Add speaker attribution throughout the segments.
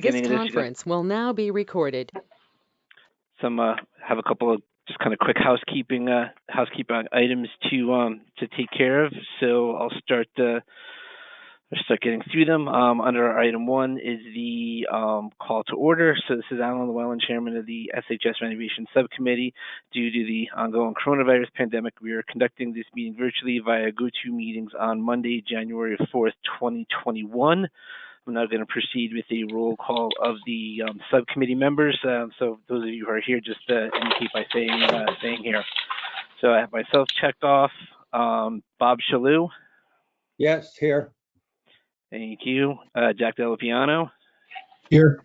Speaker 1: This conference will now be recorded.
Speaker 2: Have a couple of just kind of quick housekeeping items to take care of. So I'll start getting through them. Under item 1 is the call to order. So this is Alan Llewellyn, chairman of the SHS Renovations Subcommittee. Due to the ongoing coronavirus pandemic, we are conducting this meeting virtually via GoToMeetings on Monday, January 4th, 2021. I'm now going to proceed with a roll call of the subcommittee members. So those of you who are here, just indicate by saying here. So I have myself checked off. Bob Shalou.
Speaker 3: Yes, here.
Speaker 2: Thank you. Jack Della Piano.
Speaker 3: Here.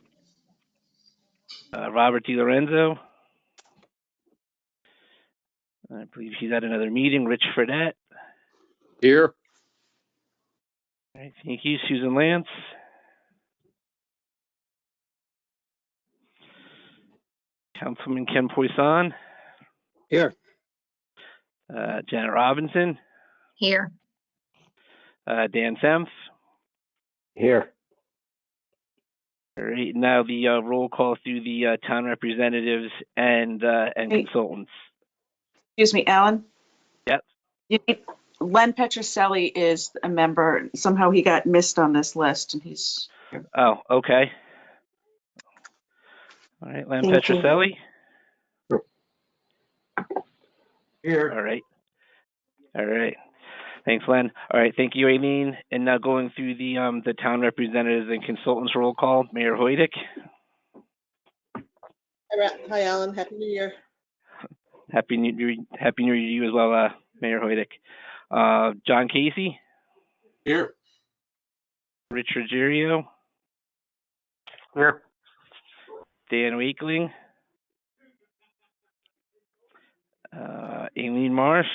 Speaker 2: Robert DiLorenzo. I believe he's at another meeting. Rich Fredette.
Speaker 3: Here.
Speaker 2: All right, thank you. Susan Lance. Councilman Ken Poisson.
Speaker 3: Here.
Speaker 2: Janet Robinson.
Speaker 4: Here.
Speaker 2: Dan Semf.
Speaker 3: Here.
Speaker 2: All right, now the roll call through the town representatives and consultants.
Speaker 5: Excuse me, Alan?
Speaker 2: Yep.
Speaker 5: Len Petroselli is a member. Somehow he got missed on this list, and he's...
Speaker 2: Oh, okay. All right, Len
Speaker 5: Thank you.
Speaker 2: Petroselli.
Speaker 3: Here.
Speaker 2: All right. Thanks, Len. All right, thank you, Aileen. And now going through the town representatives and consultants roll call, Mayor Hoydick.
Speaker 6: Hi, Alan. Happy New Year.
Speaker 2: Happy New Year to you as well, Mayor Hoydick. John Casey.
Speaker 3: Here.
Speaker 2: Rich Ruggiero.
Speaker 3: Here.
Speaker 2: Dan Wakeling. Aileen Marsh.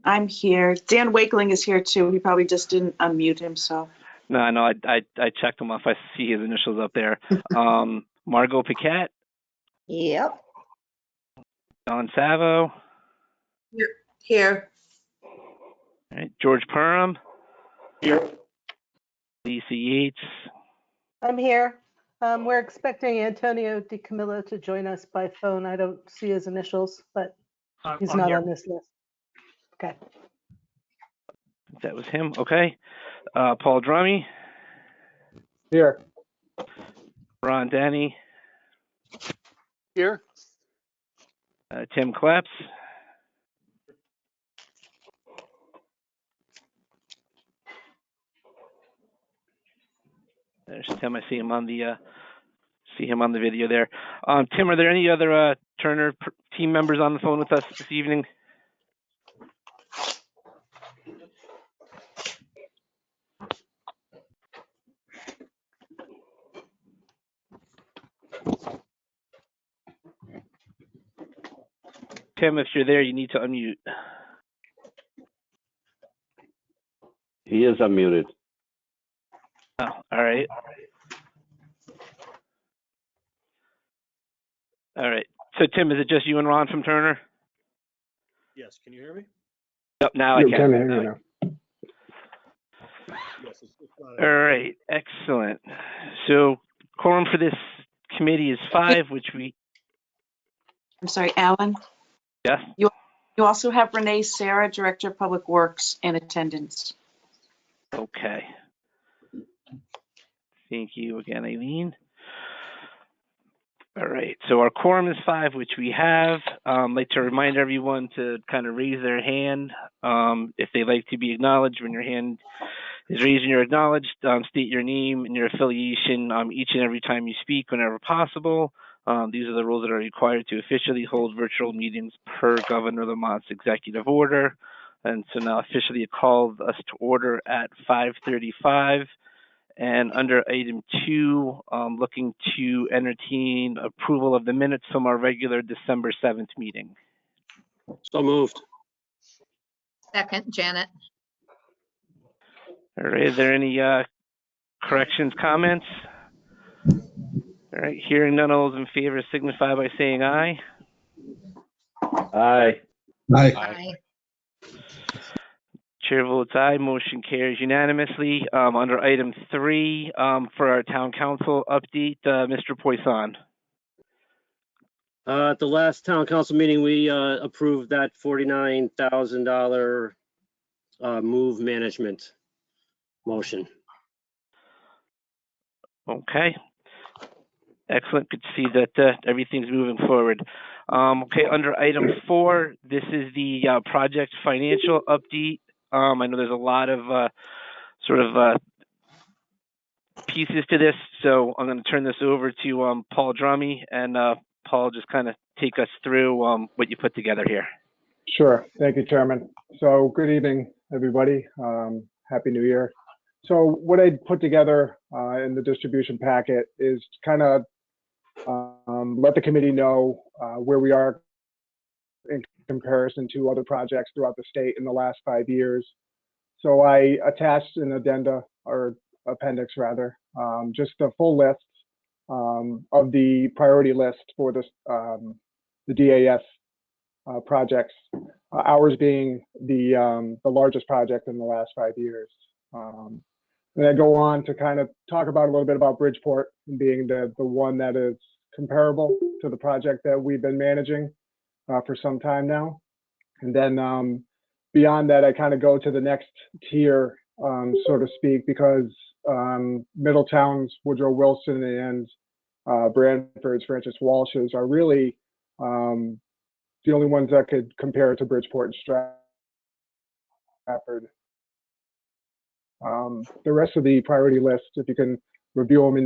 Speaker 5: I'm here. Dan Wakeling is here, too. He probably just didn't unmute himself.
Speaker 2: No, I checked him off. I see his initials up there. Margot Paquette.
Speaker 4: Yep.
Speaker 2: Don Savo.
Speaker 6: Here.
Speaker 2: All right, George Perham.
Speaker 3: Here.
Speaker 2: Lisa Yates.
Speaker 7: I'm here. We're expecting Antonio Di Camillo to join us by phone. I don't see his initials, but he's not on this list. Okay.
Speaker 2: That was him. Okay. Paul Drummy.
Speaker 3: Here.
Speaker 2: Ron Denny.
Speaker 3: Here.
Speaker 2: Tim Kleps. There's Tim. I see him on the video there. Tim, are there any other Turner team members on the phone with us this evening? Tim, if you're there, you need to unmute.
Speaker 8: He is unmuted.
Speaker 2: Oh, all right. All right. So, Tim, is it just you and Ron from Turner?
Speaker 9: Yes. Can you hear me?
Speaker 2: Yep, now I can.
Speaker 3: Hear you now.
Speaker 9: Yes. It's
Speaker 2: All right. Excellent. So, quorum for this committee is 5, which we...
Speaker 5: I'm sorry, Alan?
Speaker 2: Yes?
Speaker 5: You also have Renee Sarah, Director of Public Works, in attendance.
Speaker 2: Okay. Thank you again, Aileen. All right, so our quorum is 5, which we have. I'd like to remind everyone to kind of raise their hand if they'd like to be acknowledged. When your hand is raised and you're acknowledged, state your name and your affiliation each and every time you speak whenever possible. These are the rules that are required to officially hold virtual meetings per Governor Lamont's executive order. And so now officially it called us to order at 5:35. And under item 2, looking to entertain approval of the minutes from our regular December 7th meeting.
Speaker 3: So moved.
Speaker 4: Second, Janet.
Speaker 2: All right, is there any corrections, comments? All right, hearing none, all those in favor signify by saying aye.
Speaker 8: Aye.
Speaker 3: Aye.
Speaker 4: Aye.
Speaker 2: Chair votes aye. Motion carries unanimously. Under item 3, for our town council update, Mr. Poisson.
Speaker 3: At the last town council meeting, we approved that $49,000 move management motion.
Speaker 2: Okay. Excellent. Good to see that everything's moving forward. Okay, under item 4, this is the project financial update. I know there's a lot of pieces to this, so I'm going to turn this over to Paul Drummy, and Paul, just kind of take us through what you put together here.
Speaker 10: Sure. Thank you, Chairman. So good evening, everybody. Happy New Year. So what I put together in the distribution packet is kind of let the committee know where we are in comparison to other projects throughout the state in the last 5 years. So I attached an addenda, or appendix rather, just a full list of the priority list for this, the DAS projects, ours being the largest project in the last 5 years. And I go on to kind of talk about a little bit about Bridgeport being the one that is comparable to the project that we've been managing for some time now. And then beyond that, I kind of go to the next tier, so to speak, because Middletown's Woodrow Wilson and Branford's Francis Walsh's are really the only ones that could compare to Bridgeport and Stratford. The rest of the priority list, if you can review them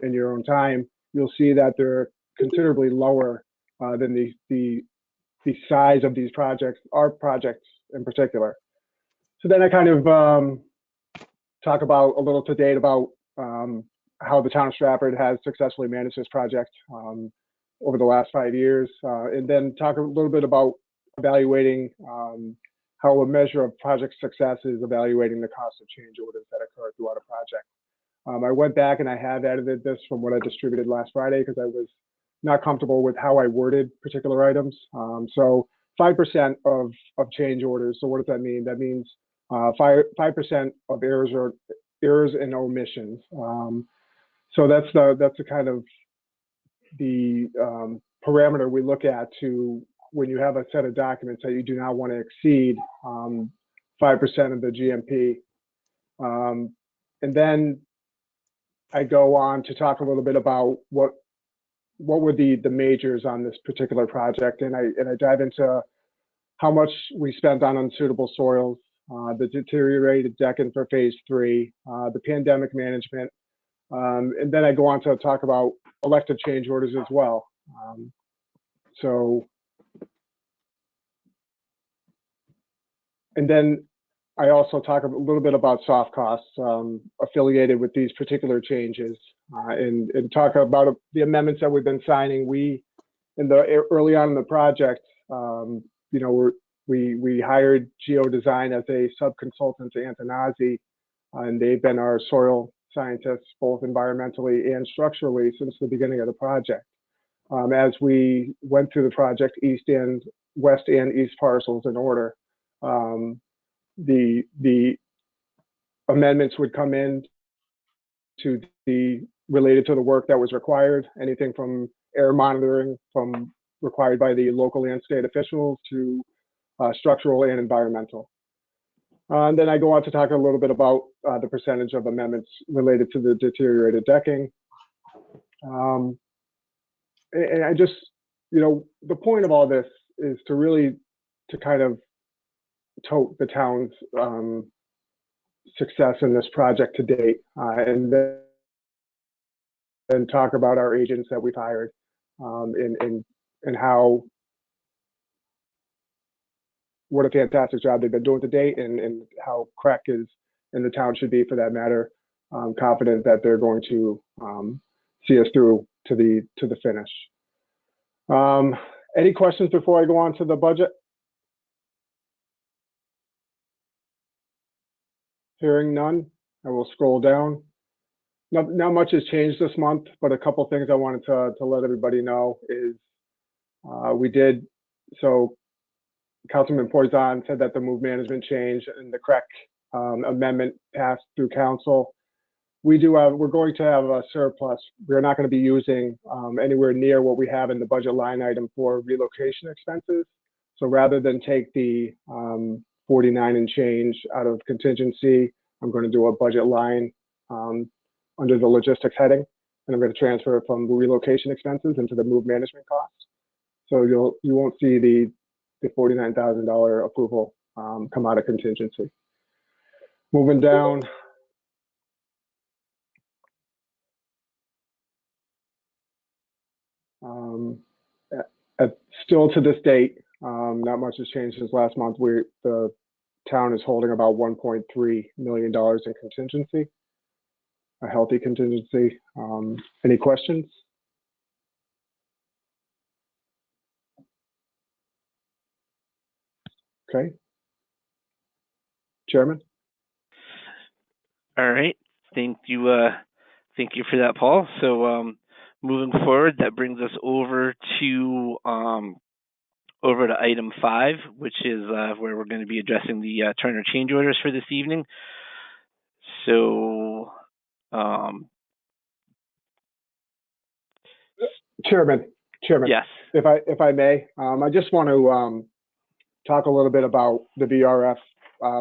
Speaker 10: in your own time, you'll see that they're considerably lower than the size of these projects, our projects in particular. So then I kind of talk about a little to date about how the town of Stratford has successfully managed this project over the last 5 years, and then talk a little bit about evaluating how a measure of project success is evaluating the cost of change orders that occur throughout a project. I went back and I have edited this from what I distributed last Friday because I was not comfortable with how I worded particular items. So 5% of change orders. So what does that mean? That means 5% of errors and omissions. So that's the kind of the parameter we look at to when you have a set of documents that you do not want to exceed 5% of the GMP. And then I go on to talk a little bit about what were the majors on this particular project, and I dive into how much we spent on unsuitable soils, the deteriorated decking for phase 3, the pandemic management, and then I go on to talk about elective change orders as well. And then I also talk a little bit about soft costs affiliated with these particular changes, and talk about the amendments that we've been signing. Early on in the project, we hired Geodesign as a sub-consultant to Antonazzi, and they've been our soil scientists, both environmentally and structurally, since the beginning of the project. As we went through the project, west and east parcels in order, the amendments would come in to be related to the work that was required, anything from air monitoring required by the local and state officials to structural and environmental. And then I go on to talk a little bit about the percentage of amendments related to the deteriorated decking. And I just, the point of all this is to kind of tote the town's success in this project to date, and then talk about our agents that we've hired, and what a fantastic job they've been doing to date, and how CREC is, and the town should be for that matter, confident that they're going to see us through to the finish. Any questions before I go on to the budget? Hearing none, I will scroll down. Not much has changed this month, but a couple things I wanted to let everybody know is we did, so Councilman Poison said that the move management change and the correct amendment passed through council. We're going to have a surplus. We're not going to be using anywhere near what we have in the budget line item for relocation expenses. So rather than take the 49 and change out of contingency, I'm going to do a budget line under the logistics heading, and I'm going to transfer it from relocation expenses into the move management costs. So you won't see the $49,000 approval come out of contingency. Moving down. Still to this date, not much has changed since last month. The town is holding about $1.3 million in contingency, a healthy contingency. Any questions? Okay. Chairman?
Speaker 2: All right. Thank you for that, Paul. So moving forward, that brings us over to item 5, which is where we're going to be addressing the Turner change orders for this evening. So,
Speaker 10: Chairman.
Speaker 2: yes.
Speaker 10: If I may, I just want to talk a little bit about the VRF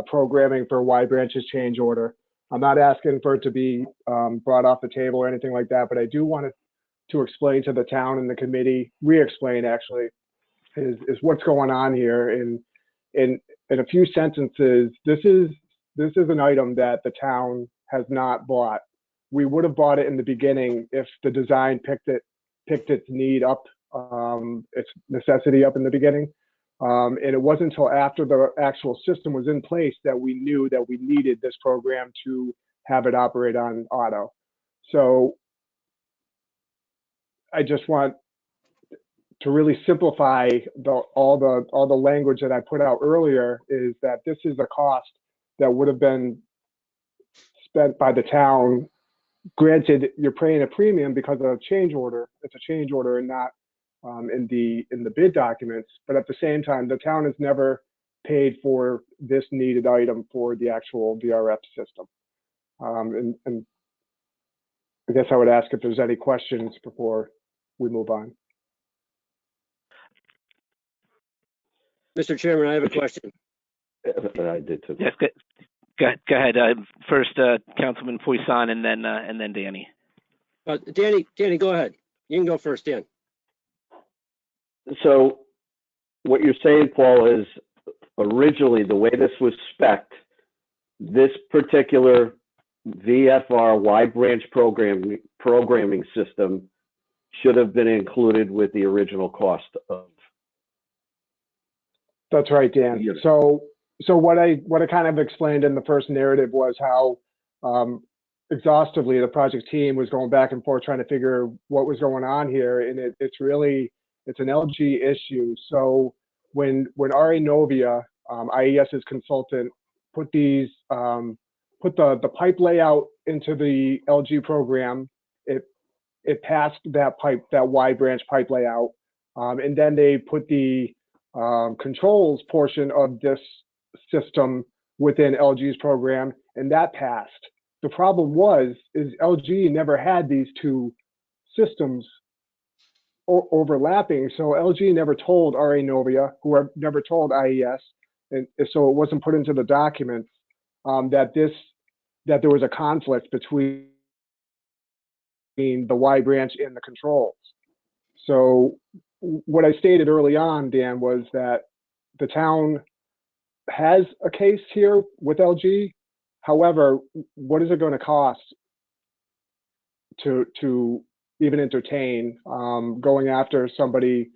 Speaker 10: programming for Y branches change order. I'm not asking for it to be brought off the table or anything like that, but I do want to explain to the town and the committee, re-explain actually, is what's going on here. In a few sentences, this is an item that the town has not bought. We would have bought it in the beginning if the design picked its need up, its necessity up in the beginning. And it wasn't until after the actual system was in place that we knew that we needed this program to have it operate on auto. So I just want to really simplify all the language that I put out earlier, is that this is a cost that would have been spent by the town. Granted, you're paying a premium because of a change order. It's a change order and not in the bid documents. But at the same time, the town has never paid for this needed item for the actual VRF system. And I guess I would ask if there's any questions before we move on.
Speaker 3: Mr. Chairman, I have a question.
Speaker 8: I did too.
Speaker 2: Yes. Go ahead. First, Councilman Poisson, and then Danny.
Speaker 3: Danny, go ahead. You can go first, Dan.
Speaker 8: So what you're saying, Paul, is originally the way this was spec'd, this particular VFR Y branch programming system should have been included with the original cost of.
Speaker 10: That's right, Dan. So what I kind of explained in the first narrative was how exhaustively the project team was going back and forth trying to figure what was going on here, and it's an LG issue. So when RA Novia, IES's consultant, put the pipe layout into the LG program, it passed that Y branch pipe layout, and then they put the controls portion of this system within LG's program, and that passed. The problem is LG never had these two systems overlapping, so LG never told RA Novia, who never told IES, and so it wasn't put into the documents that there was a conflict between the Y branch and the controls. So what I stated early on, Dan, was that the town has a case here with LG. However, what is it going to cost to even entertain going after somebody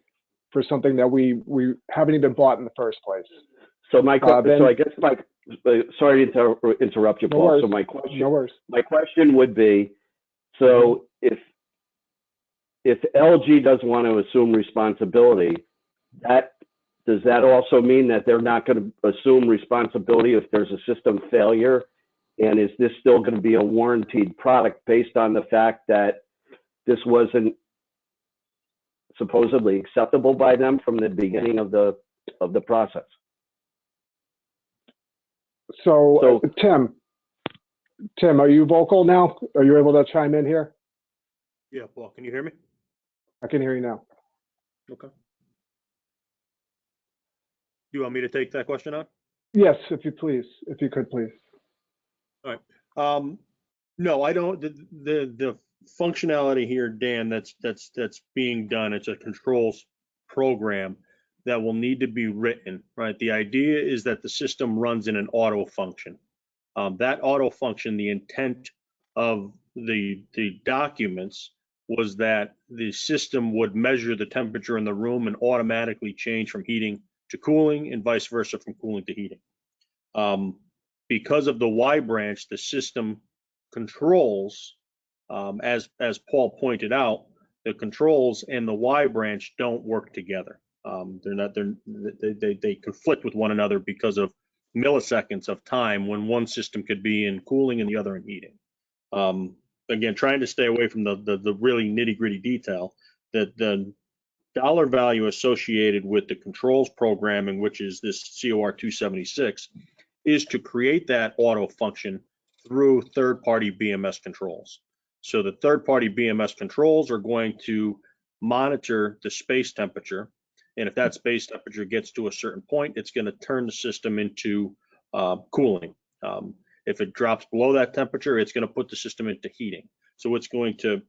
Speaker 10: for something that we haven't even bought in the first place?
Speaker 8: So I guess sorry to interrupt you, Paul. So my question would be, so if LG doesn't want to assume responsibility, does that also mean that they're not going to assume responsibility if there's a system failure? And is this still going to be a warranted product based on the fact that this wasn't supposedly acceptable by them from the beginning of the the process.
Speaker 10: So, Tim, are you vocal now? Are you able to chime in here?
Speaker 9: Yeah, Paul, can you hear me?
Speaker 10: I can hear you now.
Speaker 9: Okay. You want me to take that question on?
Speaker 10: Yes, if you could, please.
Speaker 9: All right. No, I don't. The functionality here, Dan, that's being done. It's a controls program that will need to be written, right? The idea is that the system runs in an auto function. That auto function, the intent of the documents was that the system would measure the temperature in the room and automatically change from heating to cooling and vice versa from cooling to heating. Because of the Y branch, the system controls, as Paul pointed out, the controls and the Y branch don't work together. They conflict with one another because of milliseconds of time when one system could be in cooling and the other in heating. Again, trying to stay away from the really nitty-gritty detail, that the dollar value associated with the controls programming, which is this COR 276, is to create that auto function through third-party BMS controls. So the third-party BMS controls are going to monitor the space temperature, and if that space temperature gets to a certain point, it's going to turn the system into cooling. If it drops below that temperature, it's going to put the system into heating. So it's going to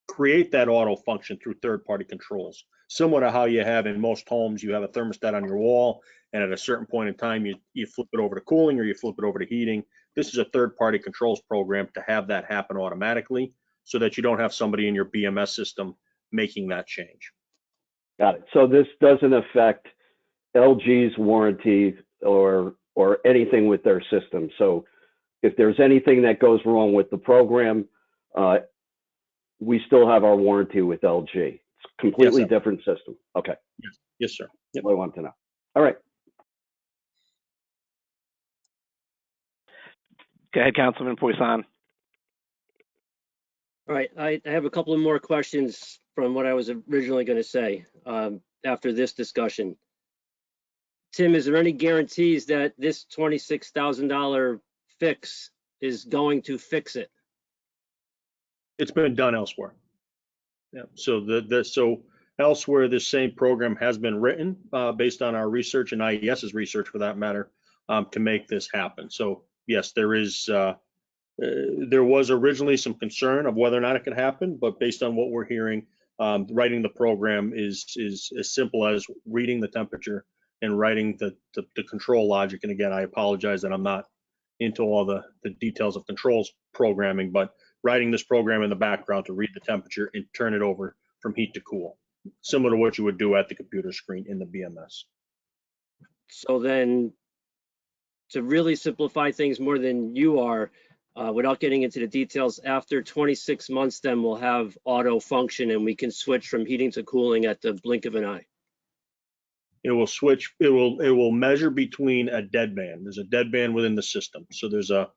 Speaker 9: create that auto function through third-party controls, similar to how you have in most homes. You have a thermostat on your wall, and at a certain point in time, you flip it over to cooling or you flip it over to heating. This is a third-party controls program to have that happen automatically, so that you don't have somebody in your BMS system making that change.
Speaker 8: Got it. So this doesn't affect LG's warranty or anything with their system. So if there's anything that goes wrong with the program, we still have our warranty with LG. It's a completely different system. Okay.
Speaker 9: Yes, sir.
Speaker 8: Yep. I want to know. All right.
Speaker 2: Go ahead, Councilman Poisson.
Speaker 11: All right, I have a couple of more questions from what I was originally going to say after this discussion. Tim, is there any guarantees that this $26,000 fix is going to fix it?
Speaker 9: It's been done elsewhere. Yeah. So elsewhere, this same program has been written based on our research and IES's research, for that matter, to make this happen. So yes, there is. There was originally some concern of whether or not it could happen, but based on what we're hearing, writing the program is as simple as reading the temperature and writing the control logic. And again, I apologize that I'm not into all the details of controls programming, but writing this program in the background to read the temperature and turn it over from heat to cool, similar to what you would do at the computer screen in the BMS.
Speaker 11: So then, to really simplify things more than you are, without getting into the details, after 26 months, then we'll have auto function and we can switch from heating to cooling at the blink of an eye.
Speaker 9: It will switch. It will measure between a dead band. There's a dead band within the system. So there's a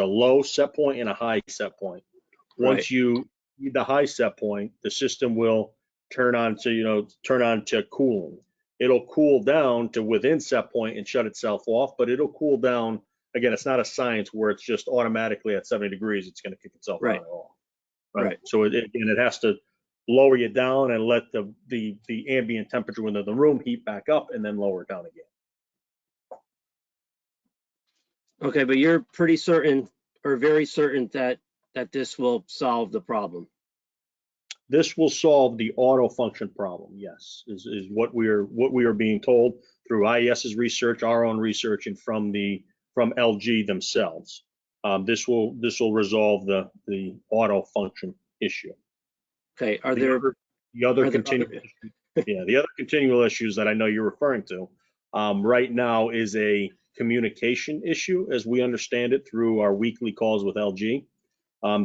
Speaker 9: low set point and a high set point. Once you need the high set point, the system will turn on to cooling. It'll cool down to within set point and shut itself off, but it'll cool down. Again, it's not a science where it's just automatically at 70 degrees, it's going to kick itself on and off. Right. So it has to lower you down and let the ambient temperature within the room heat back up and then lower it down again.
Speaker 11: Okay, but you're pretty certain, or very certain, that this will solve the problem.
Speaker 9: This will solve the auto function problem. Yes, is what we are being told through IES's research, our own research, and from LG themselves. This will resolve the auto function issue.
Speaker 11: Okay.
Speaker 9: The other continual issues that I know you're referring to right now is a communication issue, as we understand it through our weekly calls with LG.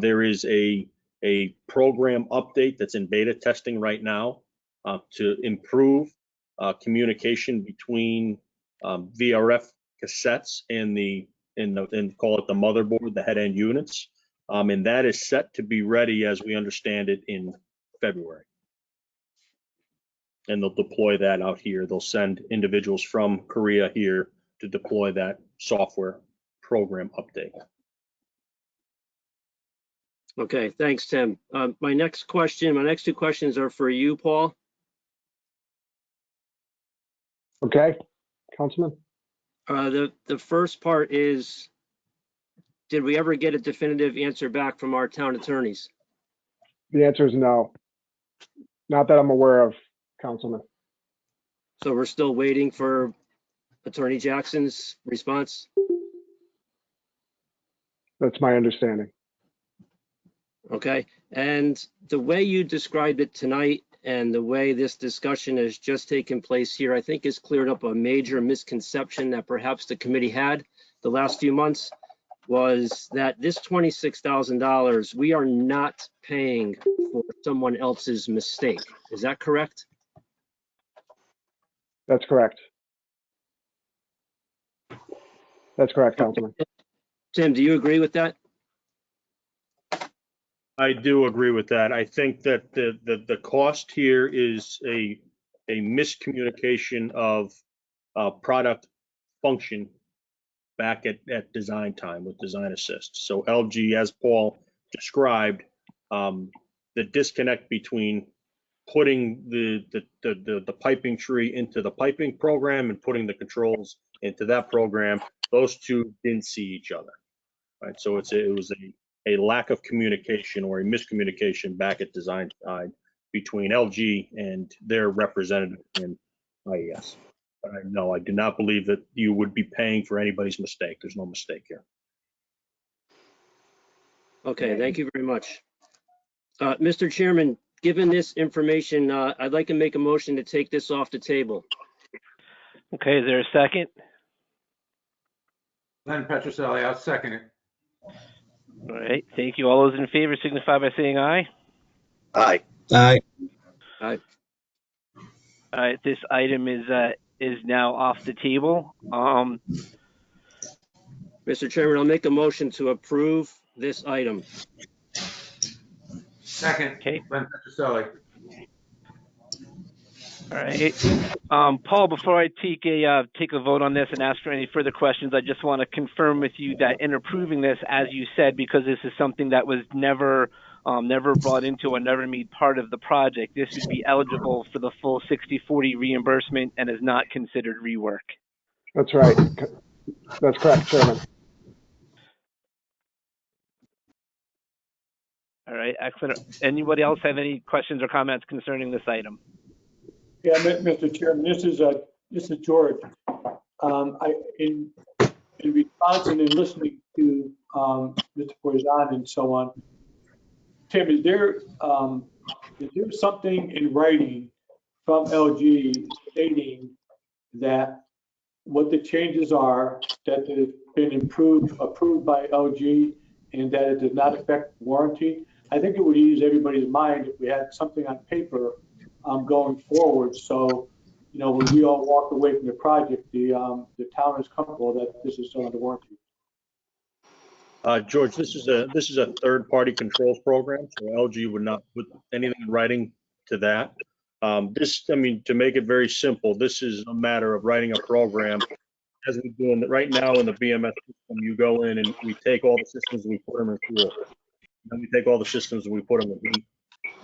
Speaker 9: There is a program update that's in beta testing right now to improve communication between VRF cassettes and call it the motherboard, the head end units, and that is set to be ready, as we understand it, in February. and they'll deploy that out here. They'll send individuals from Korea here to deploy that software program update.
Speaker 11: Okay, thanks, Tim. My next two questions are for you, Paul.
Speaker 10: Okay, Councilman?
Speaker 11: The first part is, did we ever get a definitive answer back from our town attorneys?
Speaker 10: The answer is no. Not that I'm aware of, Councilman.
Speaker 11: So we're still waiting for Attorney Jackson's response?
Speaker 10: That's my understanding.
Speaker 11: Okay, and the way you described it tonight and the way this discussion has just taken place here, I think has cleared up a major misconception that perhaps the committee had the last few months, was that this $26,000, we are not paying for someone else's mistake. Is that correct?
Speaker 10: That's correct. That's correct, Councilman.
Speaker 11: Tim, do you agree with that?
Speaker 9: I do agree with that. I think that the cost here is a miscommunication of product function back at design time with Design Assist. So LG, as Paul described, the disconnect between putting the piping tree into the piping program and putting the controls into that program, those two didn't see each other, right? So it was a lack of communication or a miscommunication back at design side between LG and their representative in IES. But no, I do not believe that you would be paying for anybody's mistake. There's no mistake here.
Speaker 11: Okay, thank you very much. Mr. Chairman, given this information, I'd like to make a motion to take this off the table.
Speaker 2: Okay, is there a second?
Speaker 12: Len Petroselli, I'll second it.
Speaker 2: All right, thank you. All those in favor signify by saying aye.
Speaker 8: Aye.
Speaker 13: Aye.
Speaker 11: Aye.
Speaker 2: All right, this item is now off the table.
Speaker 11: Mr. Chairman, I'll make a motion to approve this item.
Speaker 12: Second,
Speaker 2: Okay.
Speaker 12: Len Petroselli.
Speaker 2: All right. Paul, before I take a vote on this and ask for any further questions, I just want to confirm with you that in approving this, as you said, because this is something that was never brought into or never made part of the project, this would be eligible for the full 60/40 reimbursement and is not considered rework.
Speaker 10: That's right. That's correct, Chairman.
Speaker 2: All right, excellent. Anybody else have any questions or comments concerning this item?
Speaker 14: Yeah, Mr. Chairman, this is George. In response and in listening to Mr. Poison and so on, Tim, is there something in writing from LG stating that what the changes are, that have been approved by LG, and that it does not affect warranty? I think it would ease everybody's mind if we had something on paper going forward. So, you know, when we all walk away from the project, the town is comfortable that this is still under warranty.
Speaker 9: George, this is a third-party controls program, so LG would not put anything in writing to that. To make it very simple, this is a matter of writing a program. As we do right now in the BMS system, you go in and we take all the systems and we put them in cool. Then we take all the systems and we put them in heat.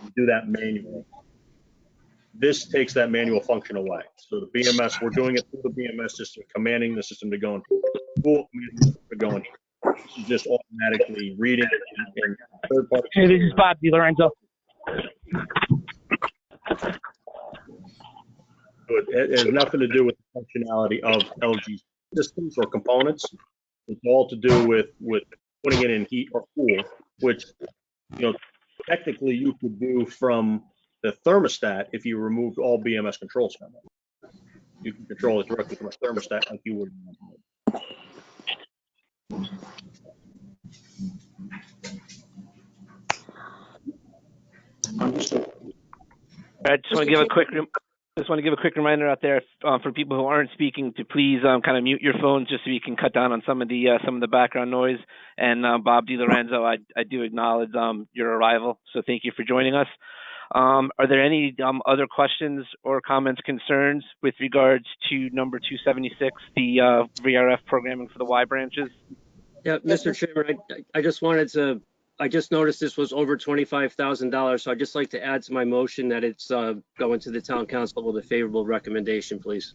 Speaker 9: We do that manually. This takes that manual function away. So the BMS, we're doing it through the BMS system, commanding the system to go in cool, commanding the system to go in. This is just automatically reading and third party.
Speaker 15: Hey, this is Bob DiLorenzo.
Speaker 9: It has nothing to do with the functionality of LG systems or components. It's all to do with putting it in heat or cool, which, you know, technically you could do from the thermostat if you removed all BMS controls from it. You can control it directly from a thermostat like you would.
Speaker 2: I just want to give a quick reminder out there for people who aren't speaking to please kind of mute your phones just so you can cut down on some of the background noise. And Bob DiLorenzo, I do acknowledge your arrival, so thank you for joining us. Are there any other questions or comments, concerns with regards to number 276, the VRF programming for the Y branches?
Speaker 11: Yeah, Mr. Chairman, I just noticed this was over $25,000, so I'd just like to add to my motion that it's going to the town council with a favorable recommendation, please.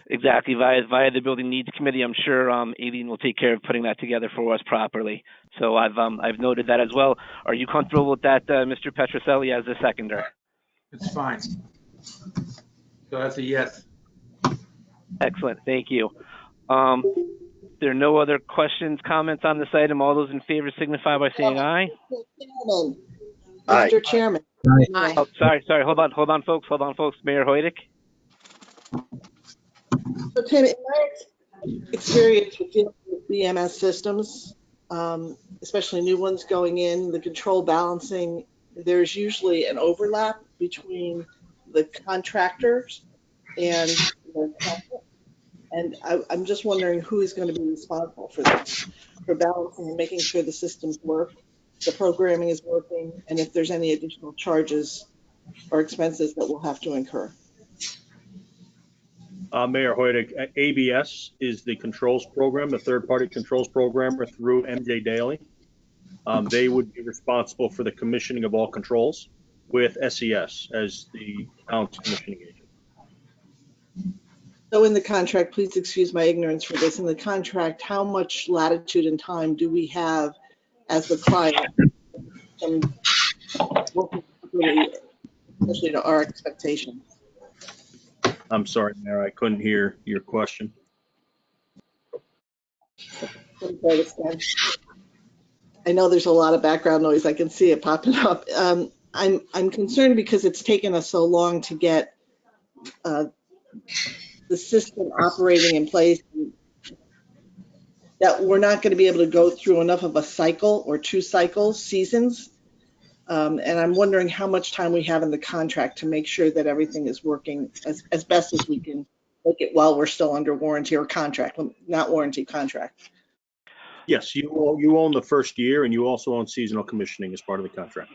Speaker 2: Exactly, via the Building Needs Committee. I'm sure Aileen will take care of putting that together for us properly. So I've noted that as well. Are you comfortable with that, Mr. Petroselli, as a seconder?
Speaker 12: It's fine. So that's a yes.
Speaker 2: Excellent, thank you. There are no other questions, comments on this item. All those in favor signify by saying aye.
Speaker 6: Chairman,
Speaker 8: Aye.
Speaker 6: Mr. Chairman.
Speaker 4: Aye.
Speaker 2: Oh, sorry. Hold on, folks. Mayor Hoydick.
Speaker 6: So Tim, in my experience with dealing with BMS systems, especially new ones going in, the control balancing, there's usually an overlap between the contractors and the council. And I'm just wondering who is going to be responsible for this, for balancing and making sure the systems work, the programming is working, and if there's any additional charges or expenses that we'll have to incur.
Speaker 9: Mayor Hoydick, ABS is the controls program, the third-party controls programmer through MJ Daly. They would be responsible for the commissioning of all controls with SES as the town's commissioning agent.
Speaker 6: So in the contract, please excuse my ignorance for this, in the contract, how much latitude and time do we have as the client working properly, especially to our expectations?
Speaker 9: I'm sorry, Mayor, I couldn't hear your question.
Speaker 6: Let me try this again. I know there's a lot of background noise. I can see it popping up. I'm concerned because it's taken us so long to get the system operating in place that we're not going to be able to go through enough of a cycle or 2 cycles, seasons. And I'm wondering how much time we have in the contract to make sure that everything is working as best as we can make it while we're still under warranty or contract, not warranty, contract.
Speaker 9: Yes, you own the first year, and you also own seasonal commissioning as part of the contract.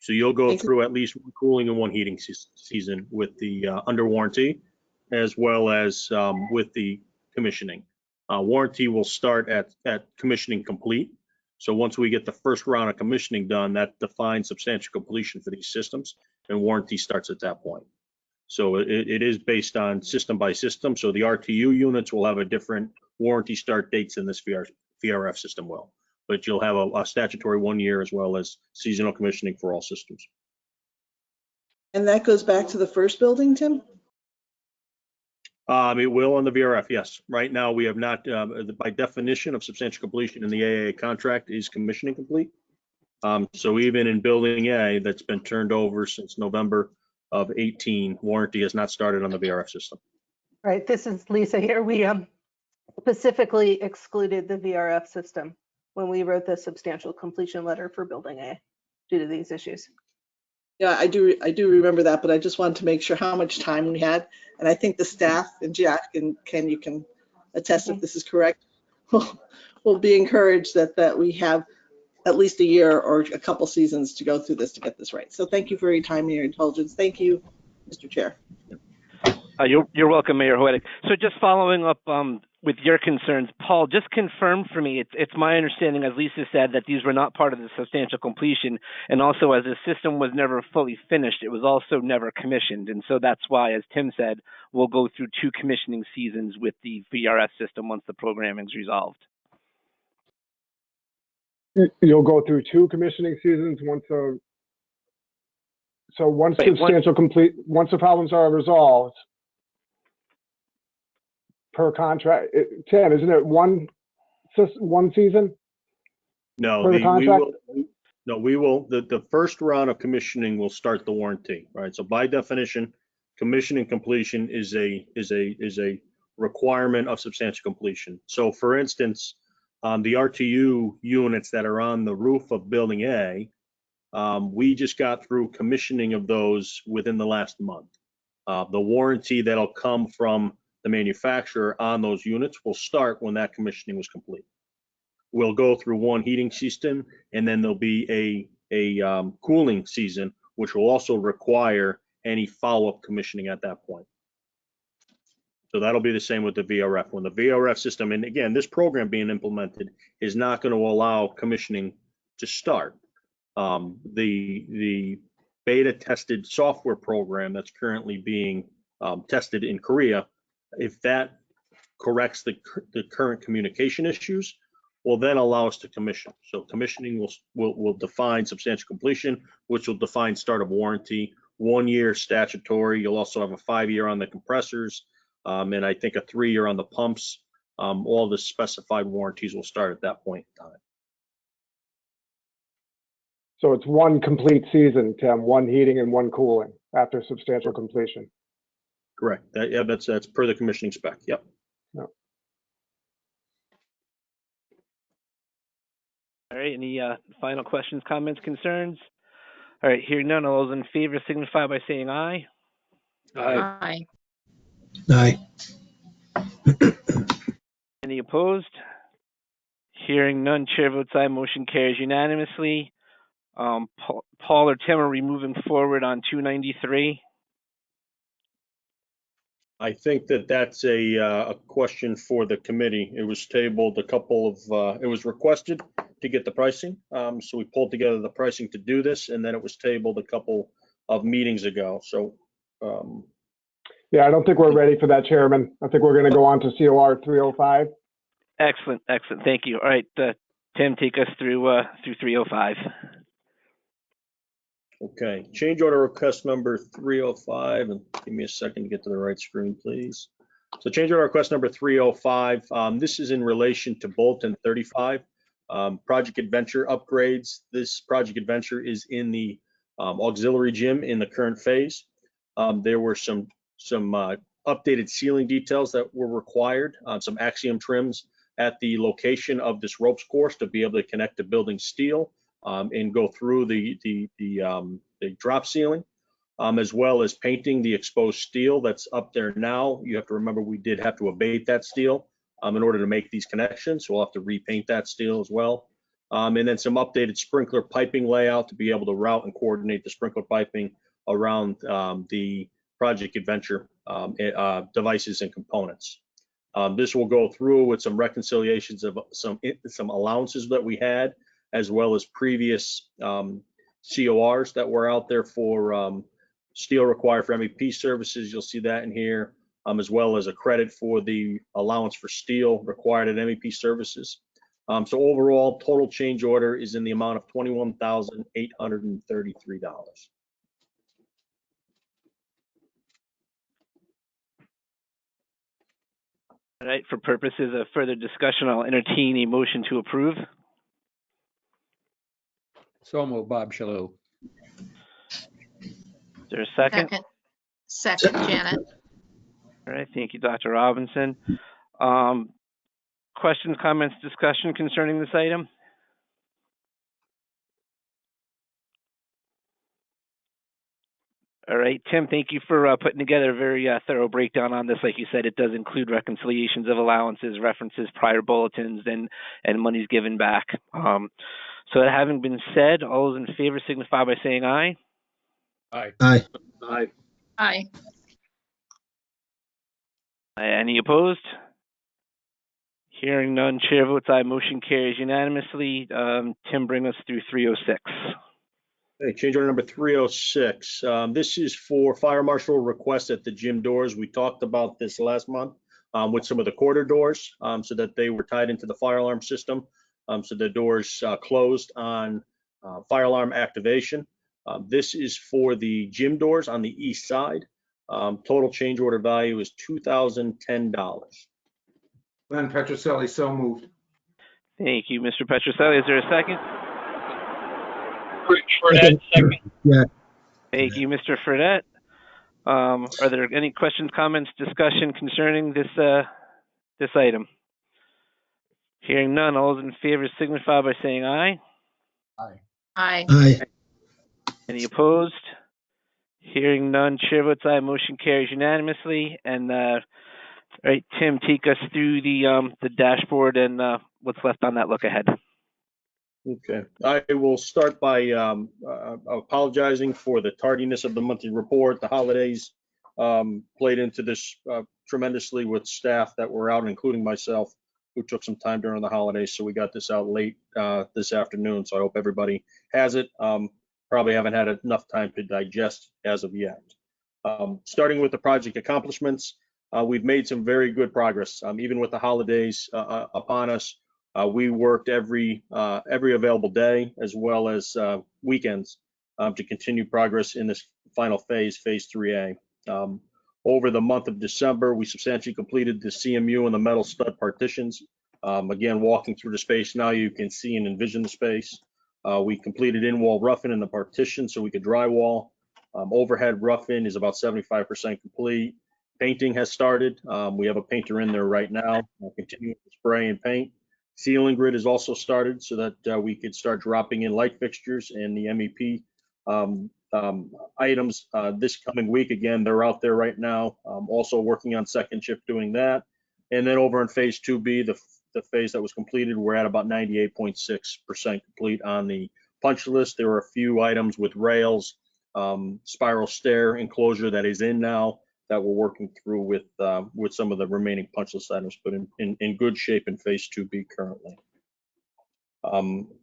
Speaker 9: So you'll go through at least one cooling and one heating season with the under warranty, as well as with the commissioning. Warranty will start at commissioning complete. So once we get the first round of commissioning done, that defines substantial completion for these systems, and warranty starts at that point. So it is based on system by system. So the RTU units will have a different warranty start dates than this VRF system will. But you'll have a statutory 1 year as well as seasonal commissioning for all systems.
Speaker 6: And that goes back to the first building, Tim?
Speaker 9: It will on the VRF, yes. Right now, we have not, by definition of substantial completion in the AAA contract is commissioning complete. So even in building A that's been turned over since November of 18, warranty has not started on the VRF system.
Speaker 7: Right, this is Lisa here. We specifically excluded the VRF system when we wrote the substantial completion letter for building A due to these issues.
Speaker 6: Yeah, I do remember that, but I just wanted to make sure how much time we had. And I think the staff and Jack and Ken, you can attest if this is correct, will be encouraged that we have at least a year or a couple seasons to go through this to get this right. So thank you for your time and your intelligence. Thank you, Mr. Chair.
Speaker 2: You're welcome, Mayor Hoydick. So just following up with your concerns, Paul, just confirm for me, it's my understanding, as Lisa said, that these were not part of the substantial completion, and also as the system was never fully finished, it was also never commissioned. And so that's why, as Tim said, we'll go through 2 commissioning seasons with the VRF system once the programming is resolved.
Speaker 10: You'll go through 2 commissioning seasons once substantial complete, once the problems are resolved per contract. Tim, isn't it one season?
Speaker 9: No,
Speaker 10: per the contract?
Speaker 9: we will. The first round of commissioning will start the warranty, right? So by definition, commissioning completion is a requirement of substantial completion. So for instance, the RTU units that are on the roof of building A, we just got through commissioning of those within the last month. The warranty that'll come from the manufacturer on those units will start when that commissioning was complete. We'll go through one heating system, and then there'll be a cooling season, which will also require any follow-up commissioning at that point. So that'll be the same with the VRF. When the VRF system, and again, this program being implemented is not going to allow commissioning to start. The beta tested software program that's currently being tested in Korea, if that corrects the current communication issues, will then allow us to commission. So commissioning will define substantial completion, which will define start of warranty, 1 year statutory. You'll also have a 5-year on the compressors, and I think a 3-year on the pumps. All the specified warranties will start at that point in time.
Speaker 10: So it's one complete season, Tim, one heating and one cooling after substantial completion.
Speaker 9: Correct. Yeah, that's per the commissioning spec. Yep.
Speaker 10: No.
Speaker 2: All right, any final questions, comments, concerns? All right, hearing none, all those in favor signify by saying aye.
Speaker 4: Aye.
Speaker 13: Aye.
Speaker 2: Any opposed? Hearing none, chair votes aye, motion carries unanimously. Paul or Tim, are we moving forward on 293?
Speaker 9: I think that's a question for the committee. It was tabled a couple of, it was requested to get the pricing. So we pulled together the pricing to do this, and then it was tabled a couple of meetings ago. So,
Speaker 10: yeah, I don't think we're ready for that, Chairman. I think we're going to go on to COR 305.
Speaker 2: Excellent, excellent. Thank you. All right, Tim, take us through 305.
Speaker 9: okay, change order request number 305, and give me a second to get to the right screen, please. So change order request number 305. This is in relation to Bolton 35 Project Adventure upgrades. This Project Adventure is in the auxiliary gym in the current phase. There were some updated ceiling details that were required, some axiom trims at the location of this ropes course to be able to connect the building steel and go through the drop ceiling, as well as painting the exposed steel that's up there now. You have to remember we did have to abate that steel in order to make these connections. So we'll have to repaint that steel as well. And then some updated sprinkler piping layout to be able to route and coordinate the sprinkler piping around the Project Adventure devices and components. This will go through with some reconciliations of some allowances that we had, as well as previous CORs that were out there for steel required for MEP services. You'll see that in here, as well as a credit for the allowance for steel required at MEP services. So overall, total change order is in the amount of $21,833.
Speaker 2: All right, for purposes of further discussion, I'll entertain a motion to approve.
Speaker 13: So moved, Bob Shalou.
Speaker 2: Is there a second?
Speaker 4: Second, Janet.
Speaker 2: All right, thank you, Dr. Robinson. Questions, comments, discussion concerning this item? All right, Tim, thank you for putting together a very thorough breakdown on this. Like you said, it does include reconciliations of allowances, references, prior bulletins, and monies given back. So that having been said, all those in favor signify by saying aye.
Speaker 13: Aye.
Speaker 10: Aye.
Speaker 9: Aye.
Speaker 4: Aye.
Speaker 2: Any opposed? Hearing none, chair votes aye, motion carries unanimously. Tim, bring us through 306.
Speaker 9: Okay, change order number 306. This is for fire marshal request at the gym doors. We talked about this last month with some of the quarter doors so that they were tied into the fire alarm system. So the doors closed on fire alarm activation. This is for the gym doors on the east side. Total change order value is $2,010.
Speaker 12: Len Petroselli, so moved.
Speaker 2: Thank you, Mr. Petroselli. Is there a second?
Speaker 13: Fredette, second.
Speaker 10: Yeah.
Speaker 2: Thank you, Mr. Fredette. Are there any questions, comments, discussion concerning this item? Hearing none, all those in favor signify by saying aye.
Speaker 13: Aye.
Speaker 4: Aye.
Speaker 10: Aye.
Speaker 2: Any opposed? Hearing none, chair votes aye, motion carries unanimously. And all right, Tim, take us through the dashboard and what's left on that look ahead.
Speaker 9: Okay, I will start by apologizing for the tardiness of the monthly report. The holidays played into this tremendously with staff that were out, including myself, who took some time during the holidays. So we got this out late this afternoon. So I hope everybody has it. Probably haven't had enough time to digest as of yet. Starting with the project accomplishments, we've made some very good progress. Even with the holidays upon us, we worked every available day as well as weekends to continue progress in this final phase, phase 3A. Over the month of December, we substantially completed the CMU and the metal stud partitions. Again, walking through the space now, you can see and envision the space. We completed in-wall roughing in the partition so we could drywall. Overhead roughing is about 75% complete. Painting has started. We have a painter in there right now, continuing to spray and paint. Ceiling grid is also started so that we could start dropping in light fixtures and the MEP items this coming week. Again, they're out there right now. Also working on second shift doing that. And then over in phase 2B, the phase that was completed, we're at about 98.6% complete on the punch list. There are a few items with rails, spiral stair enclosure that is in now that we're working through with some of the remaining punch list items, but in good shape in phase 2B currently.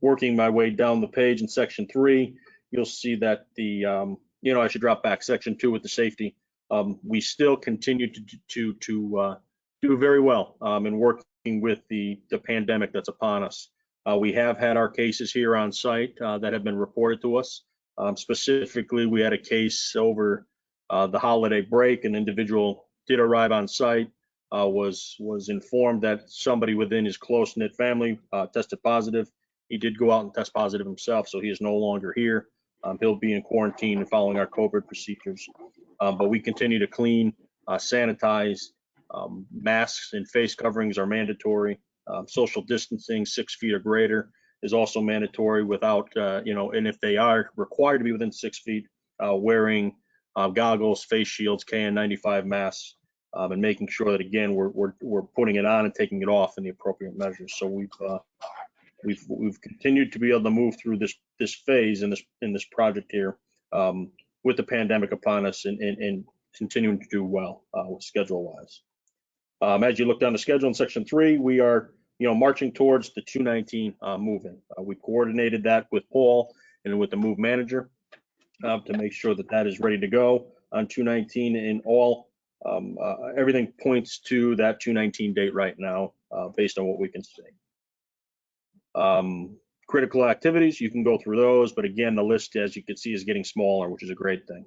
Speaker 9: Working my way down the page in section 3, you'll see that the I should drop back section 2 with the safety. We still continue to do very well in working with the pandemic that's upon us. We have had our cases here on site that have been reported to us. Specifically, we had a case over the holiday break. An individual did arrive on site, was informed that somebody within his close-knit family tested positive. He did go out and test positive himself, so he is no longer here. He'll be in quarantine and following our COVID procedures. But we continue to clean, sanitize. Masks and face coverings are mandatory. Social distancing 6 feet or greater is also mandatory without, and if they are required to be within 6 feet, wearing goggles, face shields, KN95 masks, and making sure that, again, we're putting it on and taking it off in the appropriate measures. So we've continued to be able to move through this phase in this project here with the pandemic upon us and continuing to do well schedule-wise. As you look down the schedule in section 3, we are marching towards the 219 move-in. We coordinated that with Paul and with the move manager to make sure that that is ready to go on 219, and everything points to that 219 date right now based on what we can see. Critical activities, you can go through those, but again, the list, as you can see, is getting smaller, which is a great thing.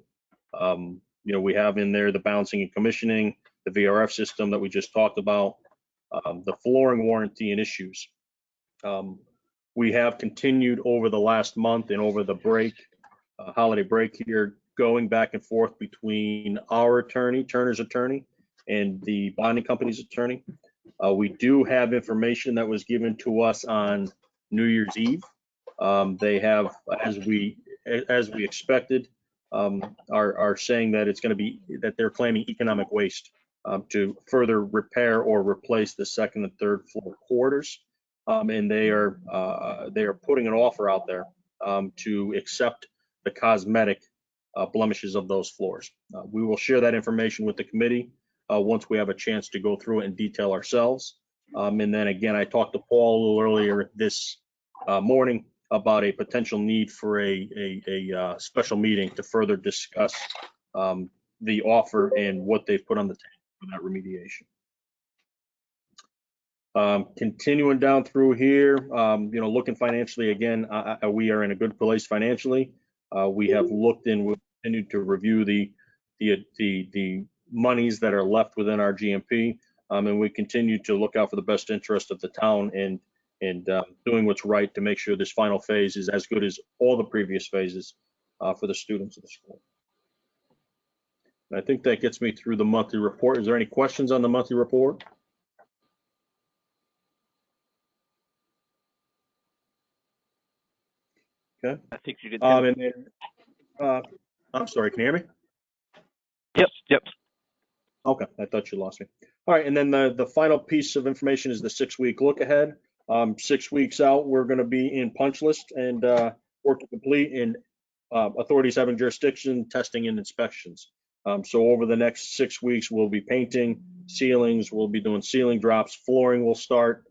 Speaker 9: We have in there the balancing and commissioning, the VRF system that we just talked about, the flooring warranty and issues. We have continued over the last month and over the break, holiday break here, going back and forth between our attorney, Turner's attorney, and the bonding company's attorney. We do have information that was given to us on New Year's Eve. They have, as we expected, are saying that it's going to be that they're claiming economic waste to further repair or replace the second and third floor quarters, and they are putting an offer out there to accept the cosmetic blemishes of those floors. We will share that information with the committee once we have a chance to go through it in detail ourselves. And then again, I talked to Paul a little earlier this morning about a potential need for a special meeting to further discuss the offer and what they've put on the table for that remediation. Continuing down through here, looking financially again, we are in a good place financially. We have looked and we'll continue to review the monies that are left within our GMP, and we continue to look out for the best interest of the town and doing what's right to make sure this final phase is as good as all the previous phases for the students of the school. And I think that gets me through the monthly report. Is there any questions on the monthly report? Okay.
Speaker 2: I think you did.
Speaker 9: And then, I'm sorry, can you hear me?
Speaker 2: Yep.
Speaker 9: Okay, I thought you lost me. All right, and then the final piece of information is the 6-week look ahead. 6 weeks out, we're going to be in punch list and work to complete in authorities having jurisdiction, testing and inspections. So over the next 6 weeks, we'll be painting ceilings, we'll be doing ceiling drops, flooring will start.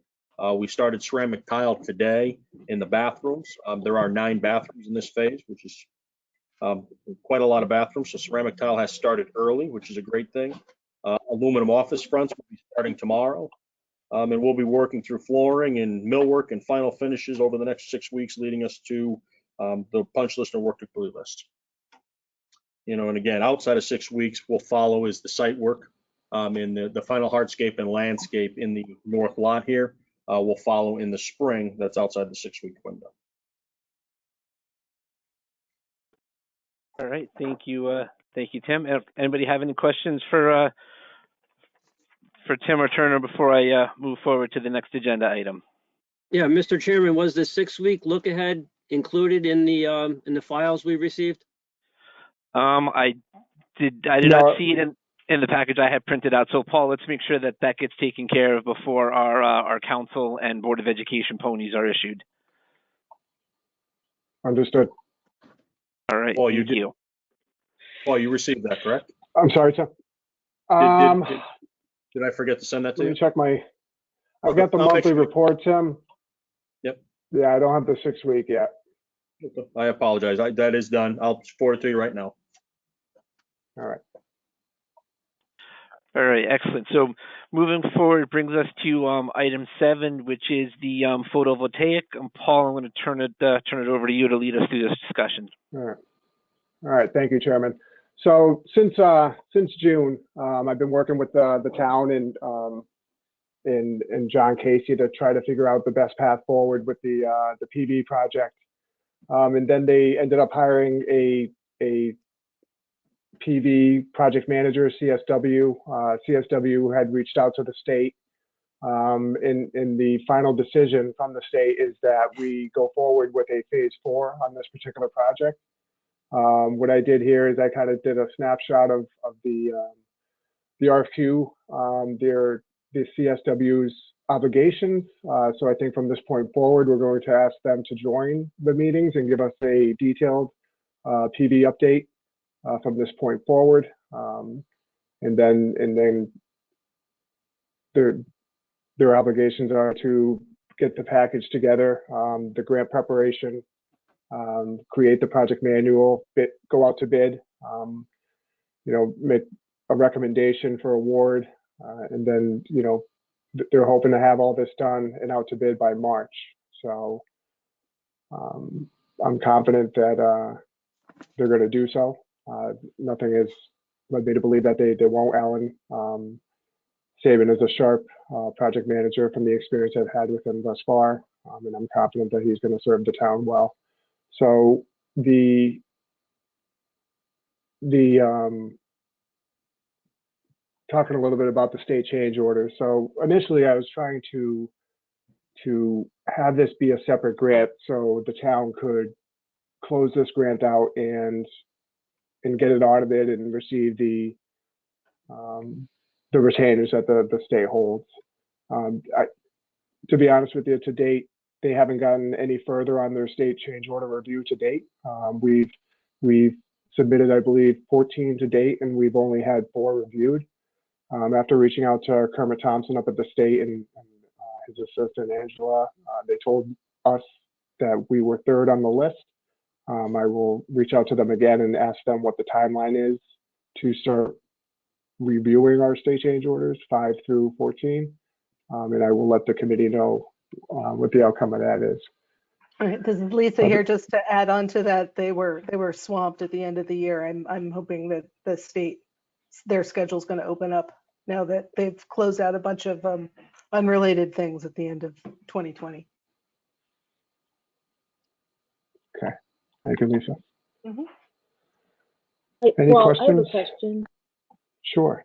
Speaker 9: We started ceramic tile today in the bathrooms. There are 9 bathrooms in this phase, which is quite a lot of bathrooms. So ceramic tile has started early, which is a great thing. Aluminum office fronts will be starting tomorrow. And we'll be working through flooring and millwork and final finishes over the next 6 weeks, leading us to the punch list and work to complete list. You know, and again, outside of 6 weeks, we'll follow is the site work in the final hardscape and landscape in the north lot here. Will follow in the spring. That's outside the 6 week window.
Speaker 2: All right, thank you, Tim. Anybody have any questions for Tim or Turner before I move forward to the next agenda item?
Speaker 11: Yeah, Mr. Chairman, was the 6 week look ahead included in the files we received?
Speaker 2: I did not see it in the package I had printed out. So Paul, let's make sure that gets taken care of before our council and Board of Education ponies are issued.
Speaker 10: Understood.
Speaker 2: All right.
Speaker 9: Paul,
Speaker 2: thank you.
Speaker 9: Paul, you received that, correct?
Speaker 10: I'm sorry, Tim.
Speaker 9: Did I forget to send that to
Speaker 10: Let
Speaker 9: you?
Speaker 10: me check my, I've
Speaker 9: Okay,
Speaker 10: got the
Speaker 9: I'll make
Speaker 10: monthly
Speaker 9: sure.
Speaker 10: report, Tim.
Speaker 9: Yep.
Speaker 10: Yeah, I don't have the 6 week yet.
Speaker 9: I apologize. That is done. I'll forward it to you right now.
Speaker 10: All right.
Speaker 2: All right, excellent. So moving forward brings us to item 7, which is the photovoltaic. Paul, I'm going to turn it over to you to lead us through this discussion.
Speaker 10: All right. Thank you, Chairman. So since June, I've been working with the town and John Casey to try to figure out the best path forward with the PV project. And then they ended up hiring a PV project manager, CSW. CSW had reached out to the state. And the final decision from the state is that we go forward with a phase 4 on this particular project. What I did here is I kind of did a snapshot of the RFQ, the CSW's obligations. So I think from this point forward, we're going to ask them to join the meetings and give us a detailed PV update from this point forward. And then their obligations are to get the package together, the grant preparation, create the project manual, go out to bid, make a recommendation for award, and then, they're hoping to have all this done and out to bid by March. So I'm confident that they're going to do so. Nothing has led me to believe that they won't, Alan. Saban is a sharp project manager from the experience I've had with him thus far, and I'm confident that he's going to serve the town well. So talking a little bit about the state change order. So initially I was trying to have this be a separate grant so the town could close this grant out and get it audited and receive the retainers that the state holds. To be honest with you, to date, they haven't gotten any further on their state change order review to date. We've submitted, I believe, 14 to date, and we've only had 4 reviewed. After reaching out to Kermit Thompson up at the state and his assistant, Angela, they told us that we were 3rd on the list. I will reach out to them again and ask them what the timeline is to start reviewing our state change orders, 5 through 14. And I will let the committee know what the outcome of that is.
Speaker 7: All right, this is Lisa here. Just to add on to that, they were swamped at the end of the year. I'm hoping that the state, their schedule is going to open up now that they've closed out a bunch of unrelated things at the end of 2020.
Speaker 10: Okay, thank you, Lisa.
Speaker 15: Mm-hmm.
Speaker 10: Any
Speaker 15: well,
Speaker 10: questions?
Speaker 15: I have a question.
Speaker 10: Sure.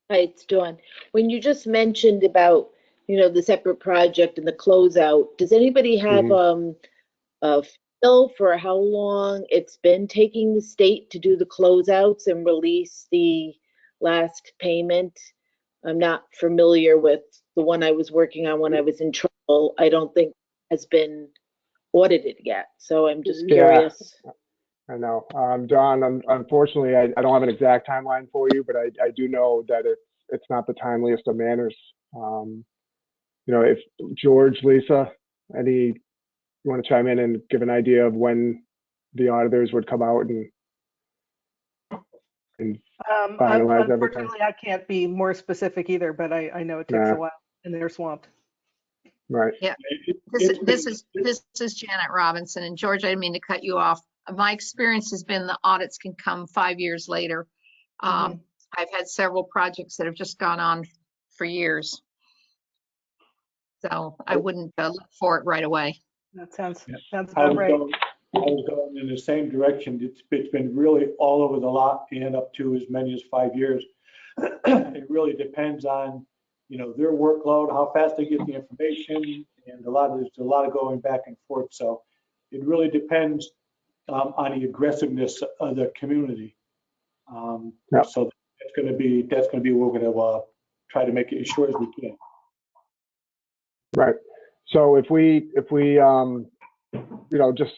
Speaker 15: Hi, it's Dawn. When you just mentioned about, the separate project and the closeout, does anybody have a feel for how long it's been taking the state to do the closeouts and release the last payment? I'm not familiar with the one I was working on when I was in trouble, I don't think has been audited yet. So I'm just
Speaker 10: Yeah.
Speaker 15: curious.
Speaker 10: I know. John, unfortunately, I don't have an exact timeline for you, but I do know that it's not the timeliest of manners. If George, Lisa, you want to chime in and give an idea of when the auditors would come out and finalize everything?
Speaker 7: Unfortunately, I can't be more specific either, but I know it takes a while and they're swamped.
Speaker 10: Right.
Speaker 4: Yeah. This is Janet Robinson, and George, I didn't mean to cut you off. My experience has been the audits can come 5 years later. I've had several projects that have just gone on for years. So I wouldn't look for it right away.
Speaker 7: That sounds
Speaker 14: I
Speaker 7: about
Speaker 14: was
Speaker 7: right.
Speaker 14: going in the same direction. It's been really all over the lot and up to as many as 5 years. It really depends on, their workload, how fast they get the information, and there's a lot of going back and forth. So it really depends on the aggressiveness of the community. So that's going to be what we're going to try to make it as short as we can.
Speaker 10: Right. So if we just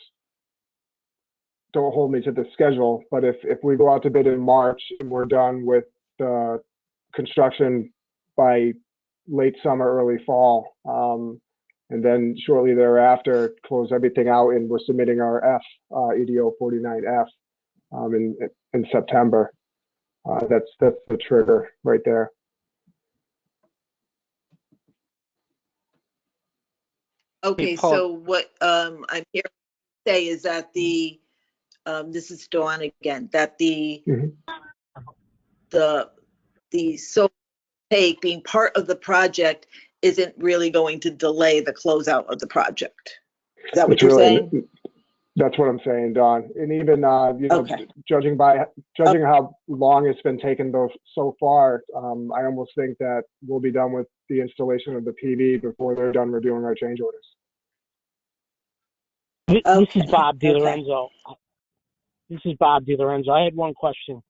Speaker 10: don't hold me to the schedule, but if we go out to bid in March and we're done with the construction by late summer, early fall, and then shortly thereafter close everything out and we're submitting our EDO 49F in September. That's the trigger right there.
Speaker 15: Okay,
Speaker 2: Hey, Paul.
Speaker 15: so what I'm hearing you say is that this is Dawn again, that the so take being part of the project isn't really going to delay the closeout of the project. Is that what you're saying?
Speaker 10: That's what I'm saying, Don. And even
Speaker 15: Okay.
Speaker 10: judging how long it's been taken so far, I almost think that we'll be done with the installation of the PV before they're done reviewing our change orders.
Speaker 16: This is Bob DiLorenzo. I had one question.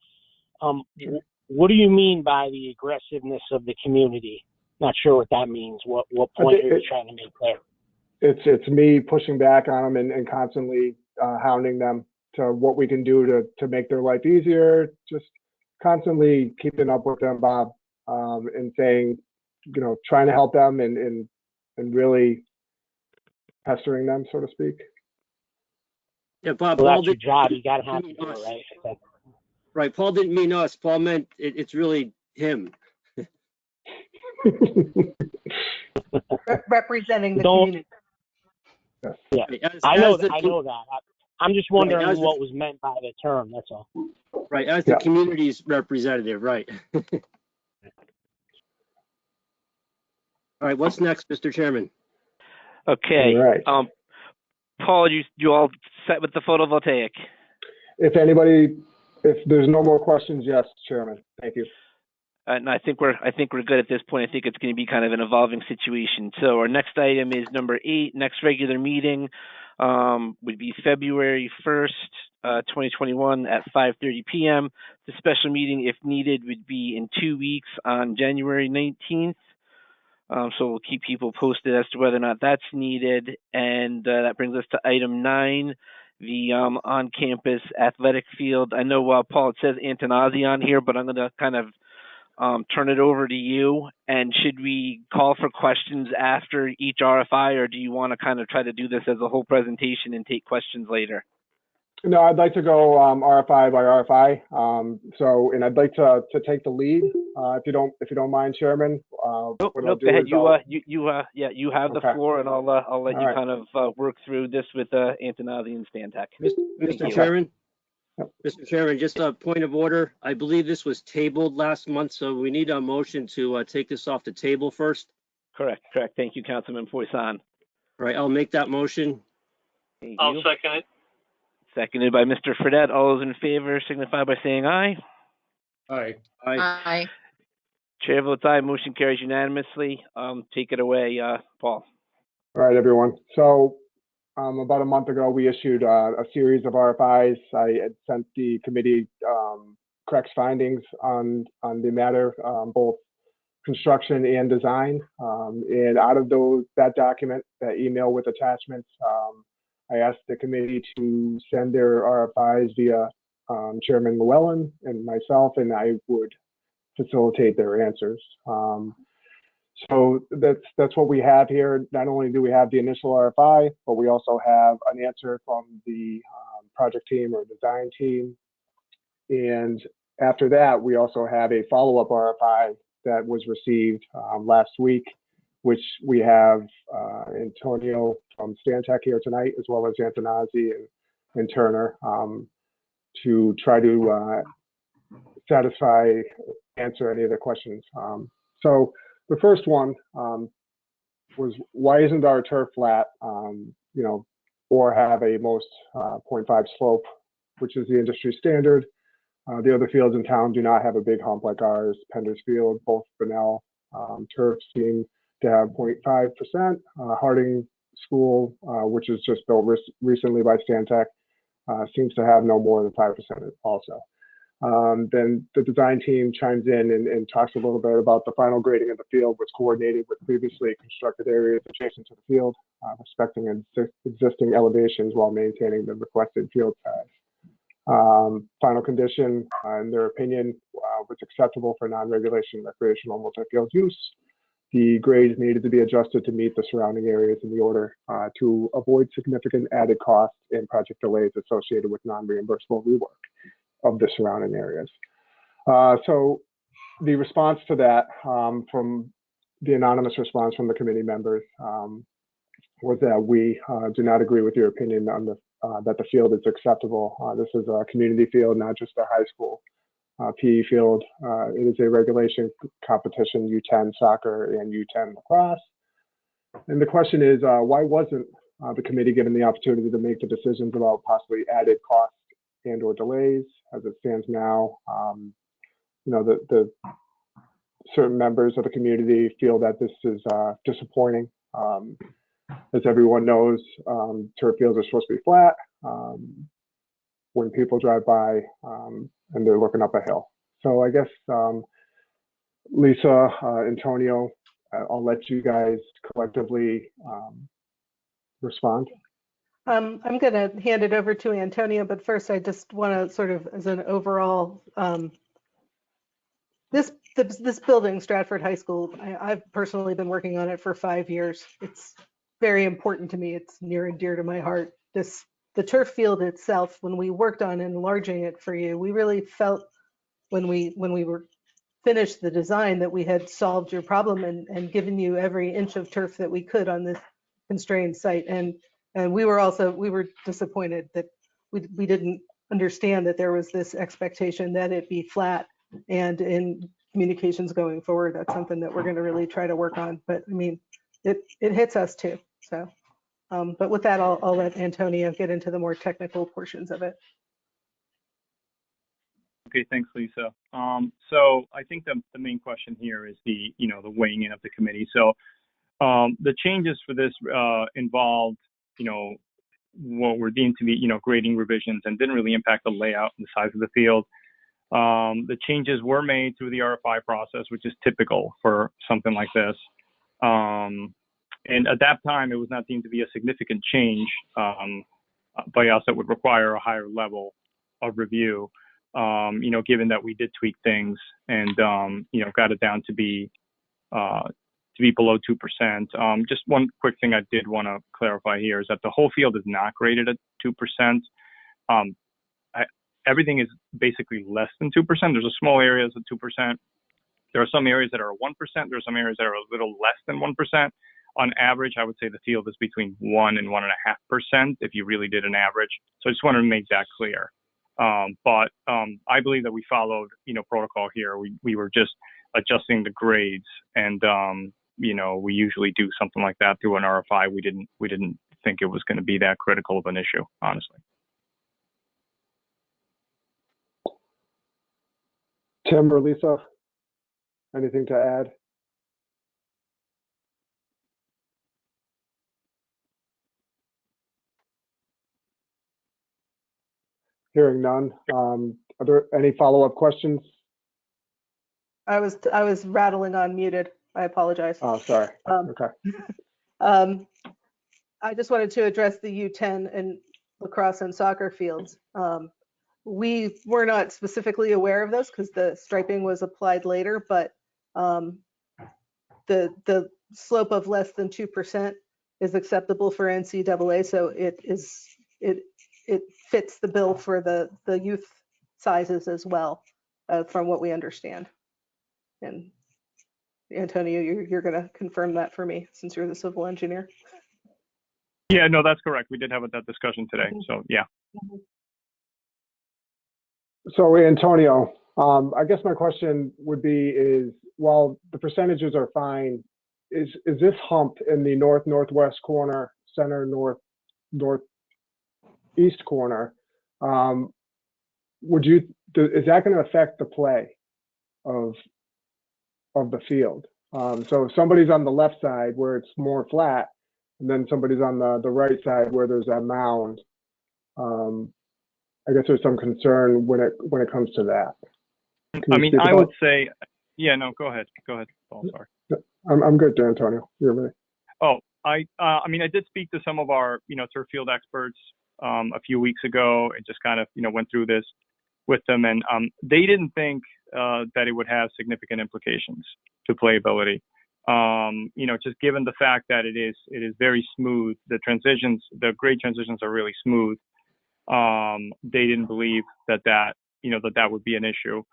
Speaker 16: What do you mean by the aggressiveness of the community? Not sure what that means. What point are you trying to make there?
Speaker 10: It's me pushing back on them and constantly hounding them to what we can do to make their life easier. Just constantly keeping up with them, Bob, and saying, trying to help them and really pestering them, so to speak.
Speaker 11: Yeah, Bob.
Speaker 16: Well,
Speaker 11: Paul
Speaker 16: that's your
Speaker 11: didn't
Speaker 16: job. You got to have
Speaker 11: mean
Speaker 16: to do
Speaker 11: us.
Speaker 16: it, right?
Speaker 11: Right. Paul didn't mean us. Paul meant it's really him.
Speaker 7: Representing the community.
Speaker 16: Yeah,
Speaker 11: As
Speaker 16: I know
Speaker 11: the
Speaker 16: that. I'm just wondering
Speaker 11: Right,
Speaker 16: what was meant by the term. That's all.
Speaker 11: Right, as the community's representative, right. All right, what's next, Mr. Chairman?
Speaker 2: Okay.
Speaker 10: All right.
Speaker 2: Paul, you all set with the photovoltaic?
Speaker 10: If there's no more questions, yes, Chairman. Thank you.
Speaker 2: And I think we're good at this point. I think it's going to be kind of an evolving situation. So our next item is number 8. Next regular meeting would be February 1st, 2021 at 5:30 p.m. The special meeting, if needed, would be in 2 weeks on January 19th. So we'll keep people posted as to whether or not that's needed. And that brings us to item 9, the on-campus athletic field. I know, Paul, it says Antonazzi on here, but I'm going to kind of turn it over to you. And should we call for questions after each RFI, or do you want to kind of try to do this as a whole presentation and take questions later?
Speaker 10: No, I'd like to go RFI by RFI. And I'd like to take the lead, if you don't mind, Chairman.
Speaker 2: Nope. Go ahead. You have the floor, and I'll let you kind of work through this with Antonazzi and Stantec.
Speaker 11: Mr. Chairman. Mr. Chairman, just a point of order. I believe this was tabled last month, so we need a motion to take this off the table first.
Speaker 2: Correct. Thank you, Councilman Poisson.
Speaker 11: All right, I'll make that motion.
Speaker 13: I'll second it.
Speaker 2: Seconded by Mr. Fredette. All those in favor signify by saying aye.
Speaker 13: Aye.
Speaker 4: Aye.
Speaker 2: Chair votes aye. Motion carries unanimously. Take it away, Paul.
Speaker 10: All right, everyone. So about a month ago, we issued a series of RFIs. I had sent the committee correct findings on the matter, both construction and design. And out of that document, that email with attachments, I asked the committee to send their RFIs via Chairman Llewellyn and myself, and I would facilitate their answers. So that's what we have here. Not only do we have the initial RFI, but we also have an answer from the project team or design team. And after that, we also have a follow-up RFI that was received last week, which we have Antonio from Stantec here tonight, as well as Antonazzi and Turner, to try to answer any of the questions. So the first one was, why isn't our turf flat, or have a most 0.5 slope, which is the industry standard? The other fields in town do not have a big hump like ours. Pender's Field, both Bunnell turfs seem to have 0.5%. Harding School, which was just built recently by Stantec, seems to have no more than 5% also. Then the design team chimes in and talks a little bit about the final grading of the field was coordinated with previously constructed areas adjacent to the field, respecting existing elevations while maintaining the requested field size. Final condition, in their opinion, was acceptable for non-regulation recreational multi-field use. The grades needed to be adjusted to meet the surrounding areas in the order to avoid significant added costs and project delays associated with non-reimbursable rework of the surrounding areas. So the response to that from the anonymous response from the committee members was that we do not agree with your opinion on that the field is acceptable. This is a community field, not just a high school PE field. It is a regulation competition, U10 soccer and U10 lacrosse. And the question is, why wasn't the committee given the opportunity to make the decisions about possibly added costs and or delays? As it stands now, the certain members of the community feel that this is disappointing. As everyone knows, turf fields are supposed to be flat when people drive by and they're looking up a hill. So I guess Lisa, Antonio, I'll let you guys collectively respond.
Speaker 7: I'm going to hand it over to Antonio, but first I just want to sort of, as an overall, this building, Stratford High School, I've personally been working on it for 5 years. It's very important to me. It's near and dear to my heart. The turf field itself, when we worked on enlarging it for you, we really felt when we were finished the design that we had solved your problem and given you every inch of turf that we could on this constrained site. And we were disappointed that we didn't understand that there was this expectation that it be flat. And in communications going forward, that's something that we're going to really try to work on. But I mean, it hits us too. So, but with that, I'll let Antonio get into the more technical portions of it.
Speaker 17: Okay, thanks, Lisa. So I think the main question here is the weighing in of the committee. So the changes for this involved, what were deemed to be, grading revisions and didn't really impact the layout and the size of the field. The changes were made through the RFI process, which is typical for something like this. And at that time, it was not deemed to be a significant change by us that would require a higher level of review, given that we did tweak things and, got it down to be below 2%. Just one quick thing I did want to clarify here is that the whole field is not graded at 2%. Everything is basically less than 2%. There's a small areas at 2%. There are some areas that are 1%. There are some areas that are a little less than 1%. On average, I would say the field is between 1 and 1.5% if you really did an average. So I just wanted to make that clear. But I believe that we followed, protocol here. We were just adjusting the grades, and we usually do something like that through an RFI. We didn't think it was going to be that critical of an issue, honestly.
Speaker 10: Tim or Lisa, anything to add? Hearing none. Are there any follow-up questions?
Speaker 7: I was rattling on muted. I apologize.
Speaker 10: Oh, sorry.
Speaker 7: Um,
Speaker 10: Okay.
Speaker 7: I just wanted to address the U10 and lacrosse and soccer fields. We were not specifically aware of those because the striping was applied later, but the slope of less than 2% is acceptable for NCAA, so it fits the bill for the youth sizes as well, from what we understand. And Antonio, you're going to confirm that for me since you're the civil engineer.
Speaker 17: Yeah, no, that's correct. We did have that discussion today. So yeah.
Speaker 10: So Antonio, I guess my question would be is, while the percentages are fine, is this hump in the northwest corner, center northeast corner, is that going to affect the play of the field? So if somebody's on the left side where it's more flat, and then somebody's on the right side where there's that mound, I guess there's some concern when it comes to that.
Speaker 17: I mean, I would say, yeah, no, go ahead, Paul, sorry.
Speaker 10: I'm good, Antonio. You're ready.
Speaker 17: Oh, I mean, I did speak to some of our, turf field experts a few weeks ago and just kind of, went through this with them, and they didn't think that it would have significant implications to playability. Just given the fact that it is very smooth, the grade transitions are really smooth. They didn't believe that would be an issue.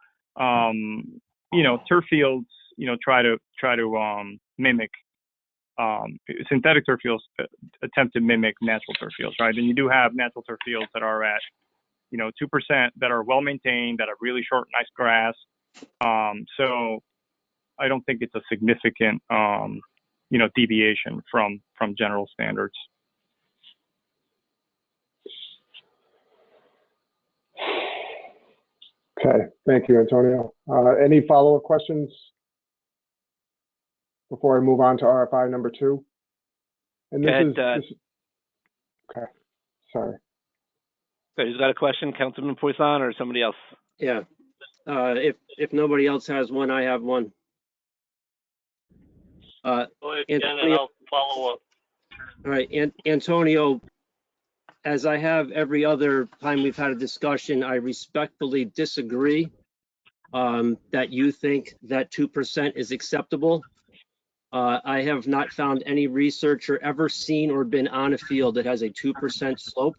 Speaker 17: Turf fields, try to mimic synthetic turf fields, attempt to mimic natural turf fields, right? And you do have natural turf fields that are at 2%, that are well maintained, that are really short, nice grass. So I don't think it's a significant deviation from general standards.
Speaker 10: Okay, thank you, Antonio. Any follow-up questions before I move on to RFI number 2? And okay, sorry.
Speaker 2: Who's got a question, Councilman Poisson or somebody else?
Speaker 11: Yeah. If nobody else has one, I have one.
Speaker 13: Go ahead, Ken, and I'll follow up.
Speaker 11: All right, Antonio, as I have every other time we've had a discussion, I respectfully disagree that you think that 2% is acceptable. I have not found any research or ever seen or been on a field that has a 2% slope.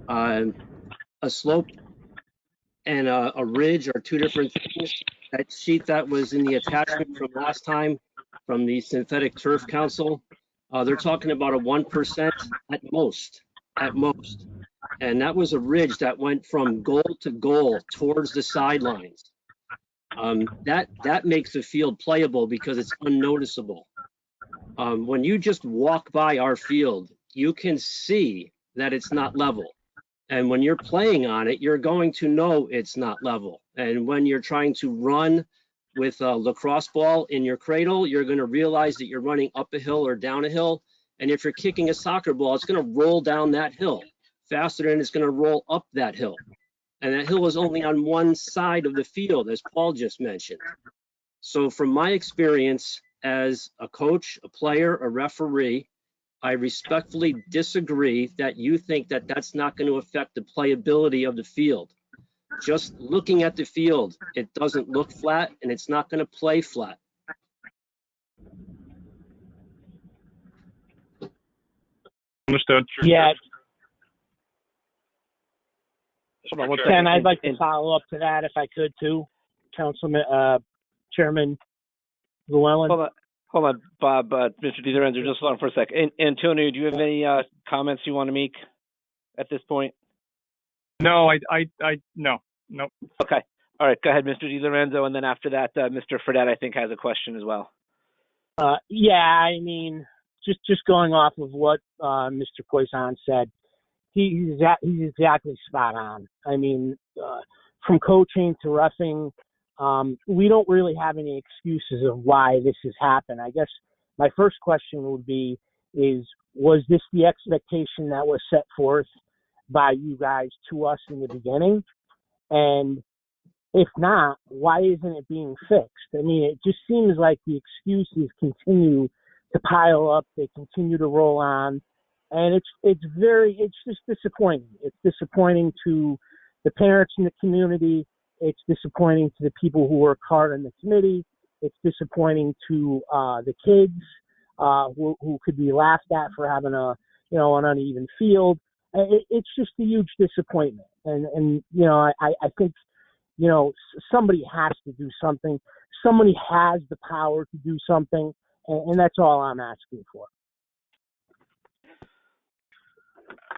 Speaker 11: A slope and a ridge are two different things. That sheet that was in the attachment from last time from the Synthetic Turf Council, they're talking about a 1% at most. And that was a ridge that went from goal to goal towards the sidelines. That makes the field playable because it's unnoticeable. When you just walk by our field, you can see that it's not level. And when you're playing on it, you're going to know it's not level. And when you're trying to run with a lacrosse ball in your cradle, you're going to realize that you're running up a hill or down a hill. And if you're kicking a soccer ball, it's going to roll down that hill faster than it's going to roll up that hill. And that hill is only on one side of the field, as Paul just mentioned. So from my experience as a coach, a player, a referee, I respectfully disagree that you think that that's not going to affect the playability of the field. Just looking at the field, it doesn't look flat and it's not going to play flat.
Speaker 17: Understood.
Speaker 16: Yeah.
Speaker 17: Hold on,
Speaker 16: Ken, I'd like to follow up to that if I could too, Councilman, Chairman Llewellyn.
Speaker 2: Hold on, Bob, Mr. DiLorenzo, just hold on for a sec. Antonio, do you have any comments you want to make at this point?
Speaker 17: No, no.
Speaker 2: Okay. All right, go ahead, Mr. DiLorenzo, and then after that, Mr. Fredette, I think, has a question as well.
Speaker 16: Yeah, I mean, just going off of what Mr. Poisson said, he's exactly spot on. I mean, from coaching to reffing, we don't really have any excuses of why this has happened. I guess my first question would be, was this the expectation that was set forth by you guys to us in the beginning? And If not, why isn't it being fixed? I mean, it just seems like the excuses continue to pile up. They continue to roll on, and it's just disappointing. It's disappointing to the parents in the community. It's disappointing to the people who work hard on the committee. It's disappointing to the kids who could be laughed at for having an uneven field. It's just a huge disappointment, and I think. Somebody has to do something. Somebody has the power to do something, and that's all I'm asking for.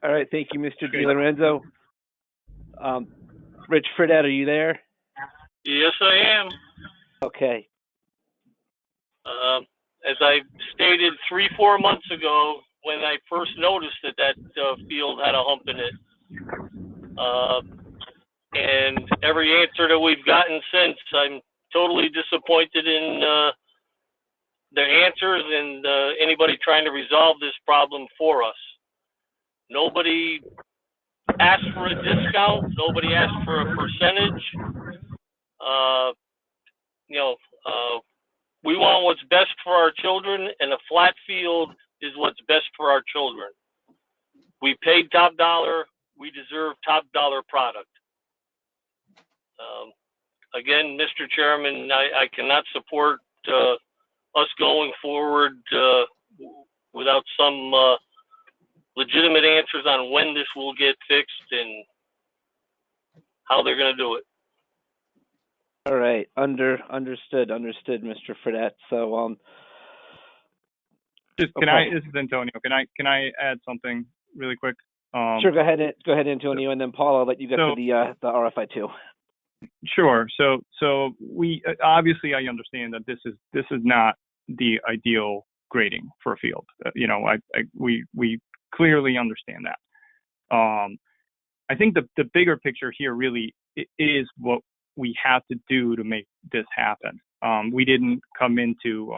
Speaker 2: All right, thank you, Mr. DiLorenzo. Rich Fredette, are you there?
Speaker 13: Yes, I am.
Speaker 2: Okay.
Speaker 13: As I stated 3-4 months ago, when I first noticed that field had a hump in it, and every answer that we've gotten since, I'm totally disappointed in the answers and anybody trying to resolve this problem for us. Nobody asked for a discount. Nobody asked for a percentage. We want what's best for our children, and a flat field is what's best for our children. We paid top dollar. We deserve top dollar product. Again, Mr. Chairman, I cannot support us going forward without some legitimate answers on when this will get fixed and how they're going to do it.
Speaker 2: All right, understood, Mr. Fredette. So,
Speaker 17: this is Antonio. Can I add something really quick?
Speaker 2: Sure, go ahead, Antonio, and then Paul, I'll let you get to the RFI too. Sure.
Speaker 17: So we obviously, I understand that this is not the ideal grading for a field. We clearly understand that. I think the bigger picture here really is what we have to do to make this happen. We didn't come into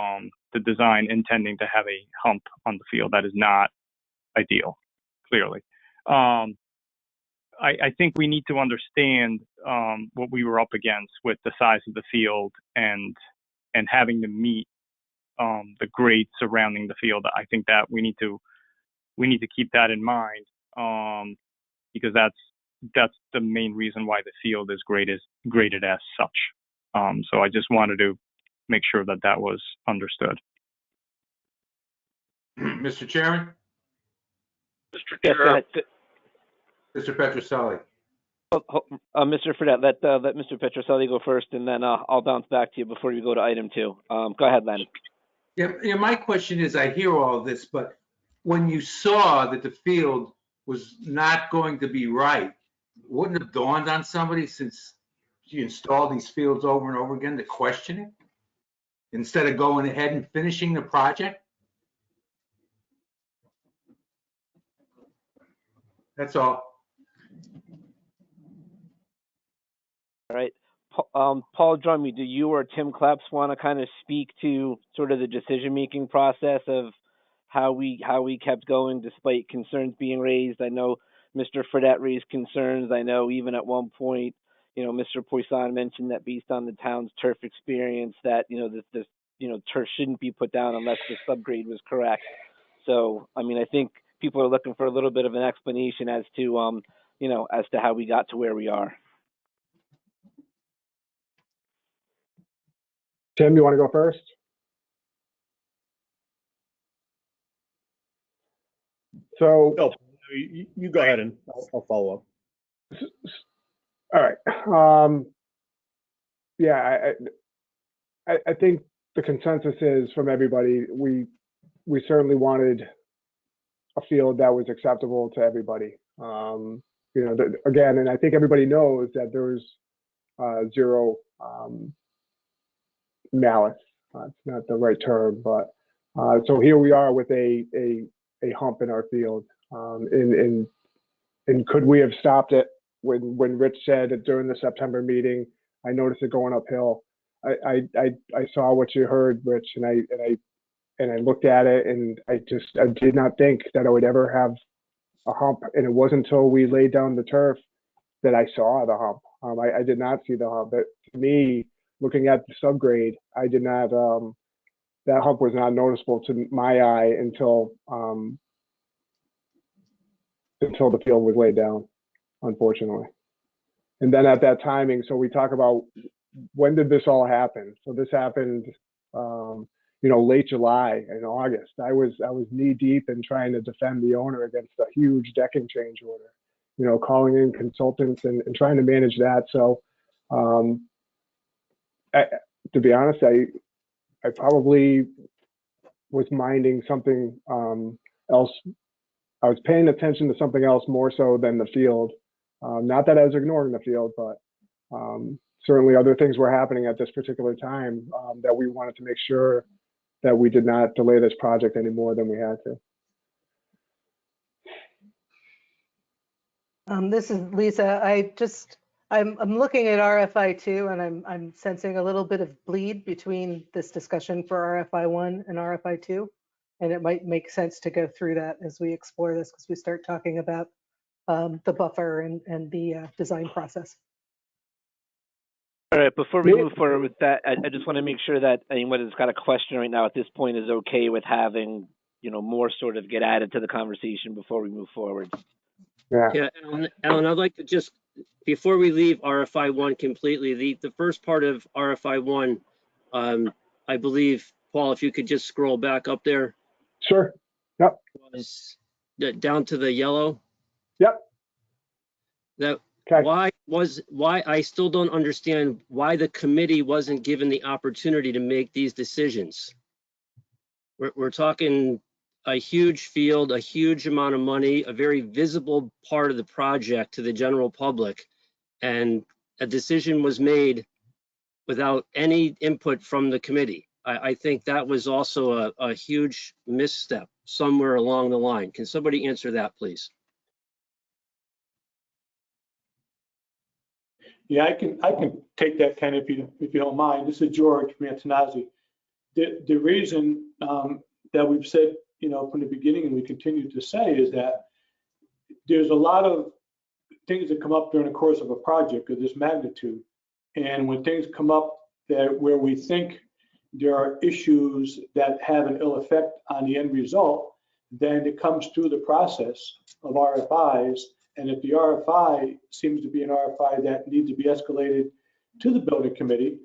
Speaker 17: the design intending to have a hump on the field. That is not ideal, clearly. I think we need to understand what we were up against with the size of the field and having to meet the grade surrounding the field. I think that we need to keep that in mind because that's the main reason why the field is graded as such. So I just wanted to make sure that was understood.
Speaker 12: Mr. Chairman?
Speaker 13: Mr. Chair.
Speaker 12: Mr. Petroselli.
Speaker 2: Mr. Fredette, let Mr. Petroselli go first, and then I'll bounce back to you before you go to item 2. Go ahead, Len.
Speaker 12: Yeah, my question is, I hear all of this, but when you saw that the field was not going to be right, wouldn't it have dawned on somebody, since you installed these fields over and over again, to question it instead of going ahead and finishing the project? That's all.
Speaker 2: All right. Paul Drummy, do you or Tim Kleps want to kind of speak to sort of the decision-making process of how we kept going despite concerns being raised? I know Mr. Fredette raised concerns. I know even at one point, Mr. Poisson mentioned that based on the town's turf experience, that this turf shouldn't be put down unless the subgrade was correct. So, I mean, I think people are looking for a little bit of an explanation as to how we got to where we are.
Speaker 10: Tim, you want to go first? So,
Speaker 9: you go ahead and I'll follow up.
Speaker 10: All right. Yeah, I think the consensus is from everybody, we certainly wanted a field that was acceptable to everybody. Again, and I think everybody knows that there's zero malice. It's not the right term, but so here we are with a hump in our field. And could we have stopped it when Rich said that during the September meeting? I noticed it going uphill. I saw what you heard, Rich, and I looked at it, and I did not think that I would ever have a hump. And it wasn't until we laid down the turf that I saw the hump. I did not see the hump. But to me, looking at the subgrade, I did not. That hump was not noticeable to my eye until the field was laid down, unfortunately. And then at that timing, so we talk about when did this all happen? So this happened, late July and August. I was knee deep in trying to defend the owner against a huge decking change order. Calling in consultants and trying to manage that. So, to be honest, I probably was minding something else. I was paying attention to something else more so than the field. Not that I was ignoring the field, but certainly other things were happening at this particular time that we wanted to make sure that we did not delay this project any more than we had to.
Speaker 7: This is Lisa. I'm looking at RFI 2 and I'm sensing a little bit of bleed between this discussion for RFI 1 and RFI 2. And it might make sense to go through that as we explore this, because we start talking about the buffer and the design process.
Speaker 2: All right, before we move forward with that, I just want to make sure that anyone who's got a question right now at this point is okay with having, more sort of get added to the conversation before we move forward.
Speaker 11: Yeah, Alan, I'd like to just, before we leave RFI 1 completely, the first part of RFI 1, I believe, Paul, if you could just scroll back up there.
Speaker 10: Sure. Yep.
Speaker 11: Was down to the yellow.
Speaker 10: Yep.
Speaker 11: That
Speaker 10: okay.
Speaker 11: Why I still don't understand why the committee wasn't given the opportunity to make these decisions. We're talking a huge field, a huge amount of money, a very visible part of the project to the general public, and a decision was made without any input from the committee. I think that was also a huge misstep somewhere along the line. Can somebody answer that, please?
Speaker 14: Yeah, I can take that, Ken, if you don't mind. This is George Mantonazzi. The reason that we've said, from the beginning, and we continue to say, is that there's a lot of things that come up during the course of a project of this magnitude, and when things come up where we think there are issues that have an ill effect on the end result, then it comes through the process of RFIs. And if the RFI seems to be an RFI that needs to be escalated to the building committee,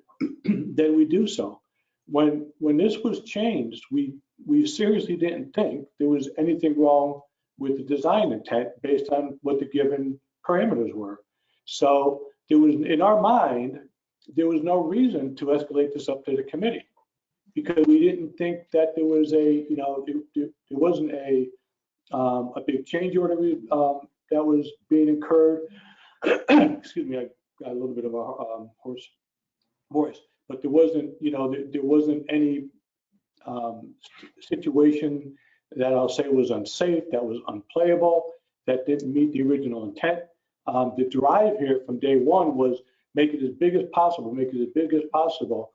Speaker 14: then we do so. When this was changed, we seriously didn't think there was anything wrong with the design intent based on what the given parameters were. So there was, in our mind, there was no reason to escalate this up to the committee, because we didn't think that there was there wasn't a big change order that was being incurred. Excuse me, I got a little bit of a hoarse voice, but there wasn't, there wasn't any situation that I'll say was unsafe, that was unplayable, that didn't meet the original intent. The drive here from day one was make it as big as possible, make it as big as possible.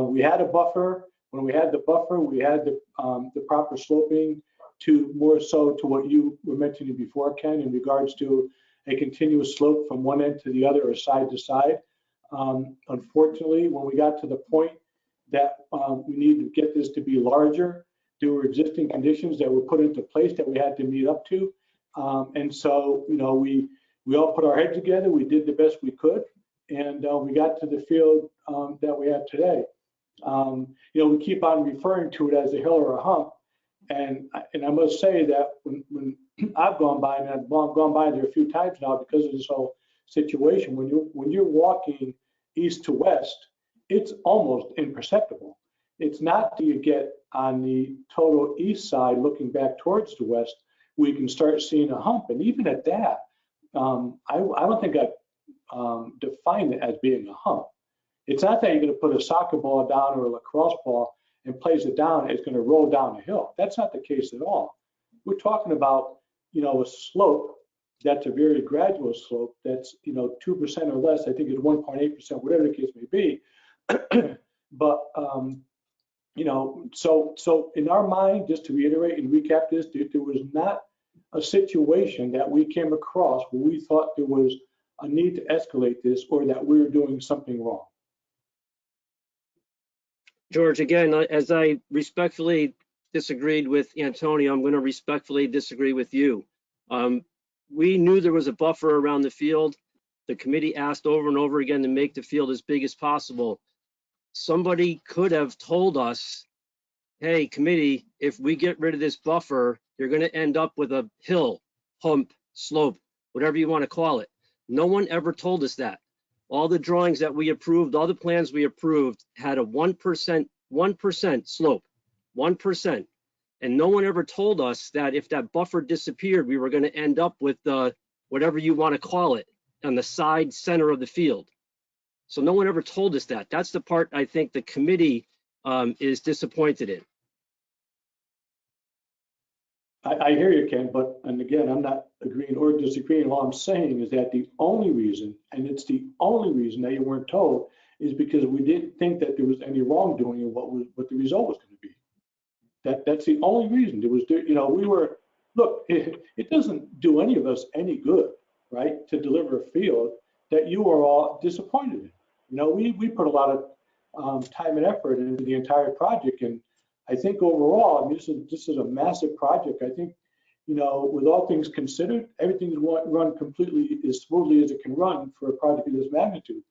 Speaker 14: We had a buffer. When we had the buffer, we had the proper sloping to more so to what you were mentioning before, Ken, in regards to a continuous slope from one end to the other or side to side. Unfortunately, when we got to the point that we needed to get this to be larger, there were existing conditions that were put into place that we had to meet up to. And so, we all put our heads together, we did the best we could, and we got to the field that we have today. We keep on referring to it as a hill or a hump. And I must say that when I've gone by, and I've gone by there a few times now because of this whole situation, when you're walking east to west, it's almost imperceptible. It's not till you get on the total east side looking back towards the west, we can start seeing a hump. And even at that, I don't think I've defined it as being a hump. It's not that you're going to put a soccer ball down or a lacrosse ball and place it down, it's going to roll down a hill. That's not the case at all. We're talking about, a slope that's a very gradual slope that's, 2% or less. I think it's 1.8%, whatever the case may be. But, so in our mind, just to reiterate and recap this, there was not a situation that we came across where we thought there was a need to escalate this or that we're doing something wrong.
Speaker 11: George, again, as I respectfully disagreed with Antonio, I'm going to respectfully disagree with you. We knew there was a buffer around the field. The committee asked over and over again to make the field as big as possible. Somebody could have told us, hey, committee, if we get rid of this buffer, you're going to end up with a hill, hump, slope, whatever you want to call it. No one ever told us that. All the drawings that we approved, all the plans we approved had a 1% slope, 1%. And no one ever told us that if that buffer disappeared, we were going to end up with whatever you want to call it on the side center of the field. So no one ever told us that. That's the part I think the committee is disappointed in.
Speaker 14: I hear you, Ken, and again, I'm not agreeing or disagreeing. All I'm saying is that the only reason, and it's the only reason that you weren't told, is because we didn't think that there was any wrongdoing in what the result was going to be. That's the only reason. There was, we were, look, it doesn't do any of us any good, right, to deliver a field that you are all disappointed in. We put a lot of time and effort into the entire project, and I think overall, I mean, this is a massive project. I think, with all things considered, everything's run completely as smoothly as it can run for a project of this magnitude.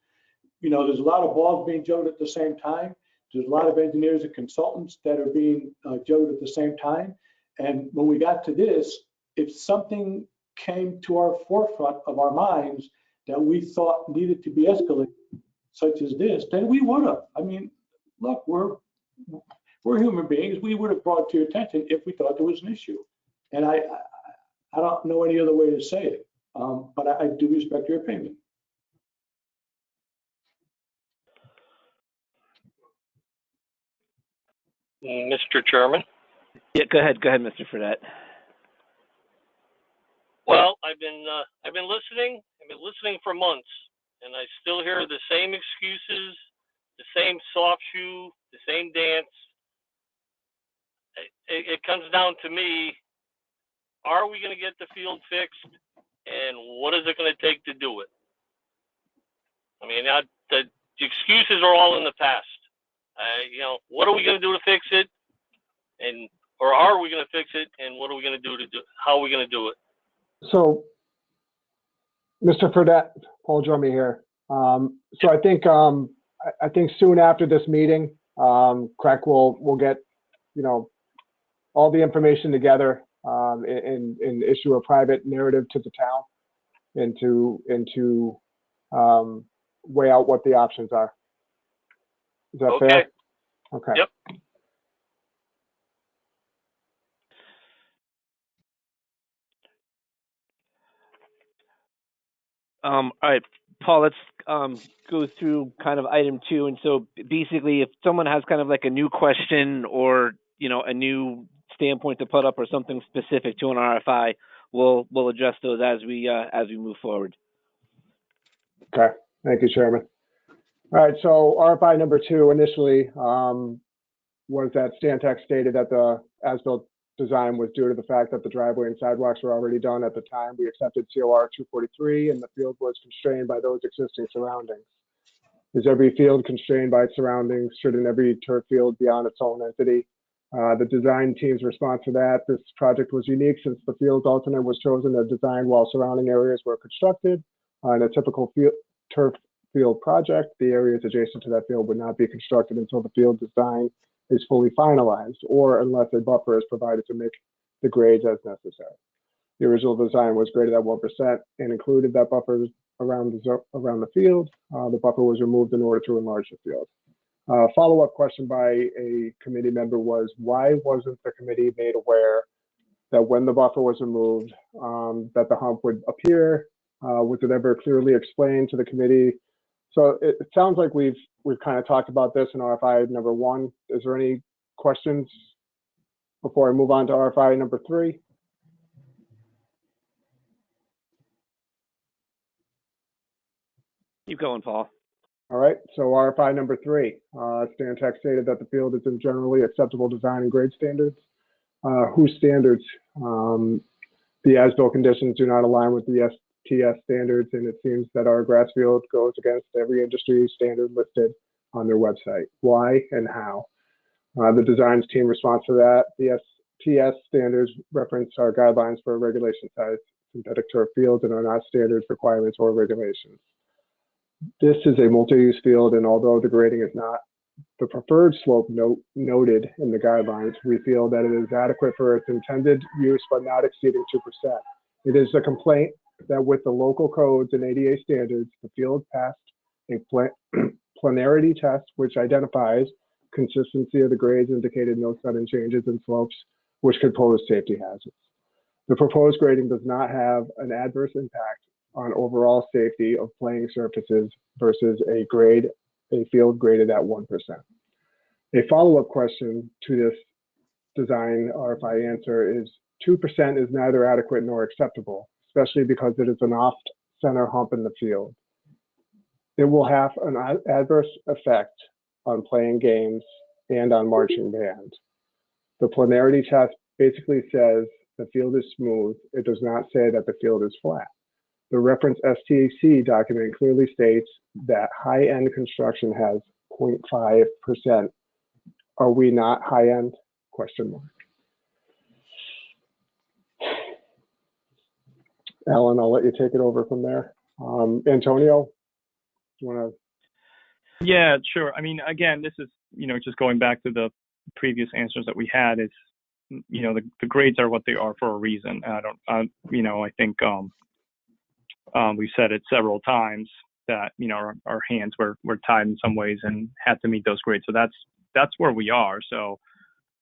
Speaker 14: There's a lot of balls being juggled at the same time. There's a lot of engineers and consultants that are being juggled at the same time. And when we got to this, if something came to our forefront of our minds that we thought needed to be escalated, such as this, then we would have. I mean, look, we're human beings. We would have brought it to your attention if we thought there was an issue. And I don't know any other way to say it, but I do respect your opinion.
Speaker 13: Mr. Chairman?
Speaker 2: Yeah, go ahead, Mr. Fredette.
Speaker 13: Well, I've been listening. I've been listening for months, and I still hear the same excuses, the same soft shoe, the same dance. It comes down to me, are we going to get the field fixed, and what is it going to take to do it? I mean, the excuses are all in the past. What are we going to do to fix it, or are we going to fix it, and what are we going to do how are we going to do it?
Speaker 10: So, Mr. Fredette, Paul Drummy here. So I think soon after this meeting, Craig will get, all the information together and issue a private narrative to the town and to weigh out what the options are. Is that fair? Okay.
Speaker 13: Yep.
Speaker 2: All right, Paul, let's go through kind of item 2. And so basically, if someone has kind of like a new question or, a new standpoint to put up or something specific to an RFI, we'll address those as we move forward.
Speaker 10: Okay. Thank you, Chairman. All right. So RFI number 2 initially was that Stantec stated that the as-built design was due to the fact that the driveway and sidewalks were already done at the time we accepted COR 243, and the field was constrained by those existing surroundings. Is every field constrained by its surroundings? Shouldn't every turf field be on its own entity? The design team's response to that: this project was unique since the field's alternate was chosen to design while surrounding areas were constructed. In a typical turf field project, the areas adjacent to that field would not be constructed until the field design is fully finalized, or unless a buffer is provided to make the grades as necessary. The original design was graded at 1% and included that buffer around the field. The buffer was removed in order to enlarge the field. Follow-up question by a committee member was, why wasn't the committee made aware that when the buffer was removed, that the hump would appear? Was it ever clearly explained to the committee? So it sounds like we've kind of talked about this in RFI number 1. Is there any questions before I move on to RFI number 3?
Speaker 2: Keep going, Paul.
Speaker 10: All right, so RFI number 3. Stantec stated that the field is in generally acceptable design and grade standards. Whose standards? The as-built conditions do not align with the TS standards, and it seems that our grass field goes against every industry standard listed on their website. Why and how? The designs team responds to that. The TS standards reference our guidelines for regulation size synthetic turf fields and are not standards, requirements, or regulations. This is a multi-use field, and although the grading is not the preferred slope noted in the guidelines, we feel that it is adequate for its intended use, but not exceeding 2%. It is a complaint that with the local codes and ADA standards, the field passed a planarity test, which identifies consistency of the grades, indicated no sudden changes in slopes, which could pose safety hazards. The proposed grading does not have an adverse impact on overall safety of playing surfaces versus a field graded at 1%. A follow-up question to this design RFI answer is 2% is neither adequate nor acceptable, especially because it is an off-center hump in the field. It will have an adverse effect on playing games and on marching band. The planarity test basically says the field is smooth. It does not say that the field is flat. The reference STC document clearly states that high-end construction has 0.5%. Are we not high-end? Question mark. Alan, I'll let you take it over from there. Antonio, do you want to?
Speaker 17: Yeah, sure. I mean, again, this is, just going back to the previous answers that we had, is, the grades are what they are for a reason. I think we've said it several times that, our hands were tied in some ways and had to meet those grades. So that's where we are. So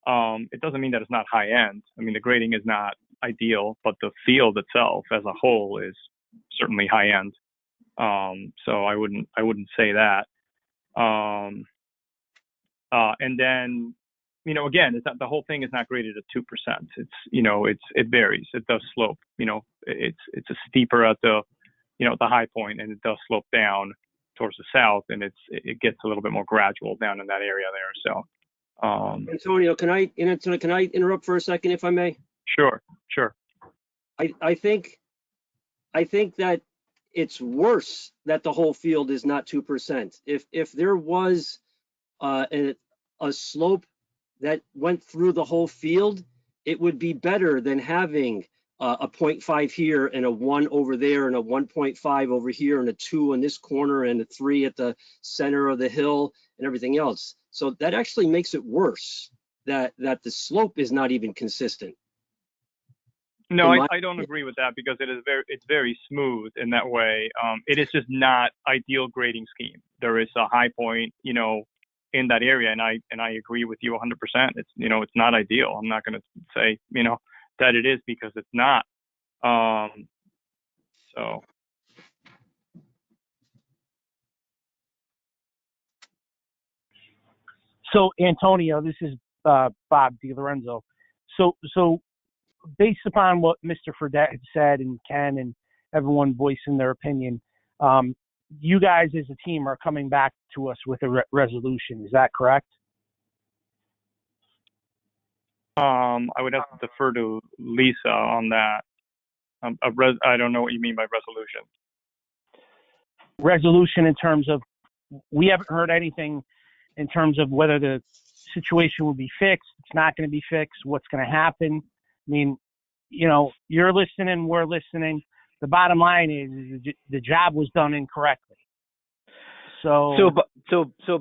Speaker 17: it doesn't mean that it's not high end. I mean, the grading is not ideal, but the field itself as a whole is certainly high end. So I wouldn't say that. And then, again, it's not, the whole thing is not graded at 2%. It's, it varies. It does slope. It's a steeper at the, the high point, and it does slope down towards the south, and it gets a little bit more gradual down in that area there. So,
Speaker 11: Antonio, can I interrupt for a second, if I may?
Speaker 17: Sure.
Speaker 11: I think that it's worse that the whole field is not 2%. If there was a slope that went through the whole field, it would be better than having a 0.5 here and a 1 over there and a 1.5 over here and a 2 in this corner and a 3 at the center of the hill and everything else. So that actually makes it worse that the slope is not even consistent.
Speaker 17: No, I don't agree with that, because it's very smooth in that way. It is just not ideal grading scheme. There is a high point, in that area, and I agree with you 100%. It's it's not ideal. I'm not going to say that it is, because it's not.
Speaker 16: So Antonio, this is Bob DiLorenzo. So based upon what Mr. Fredette had said, and Ken and everyone voicing their opinion, you guys as a team are coming back to us with a resolution. Is that correct?
Speaker 17: I would have to defer to Lisa on that. I don't know what you mean by resolution.
Speaker 16: Resolution in terms of, we haven't heard anything in terms of whether the situation will be fixed, it's not going to be fixed, what's going to happen. I mean, you're listening, we're listening. The bottom line is the job was done incorrectly. So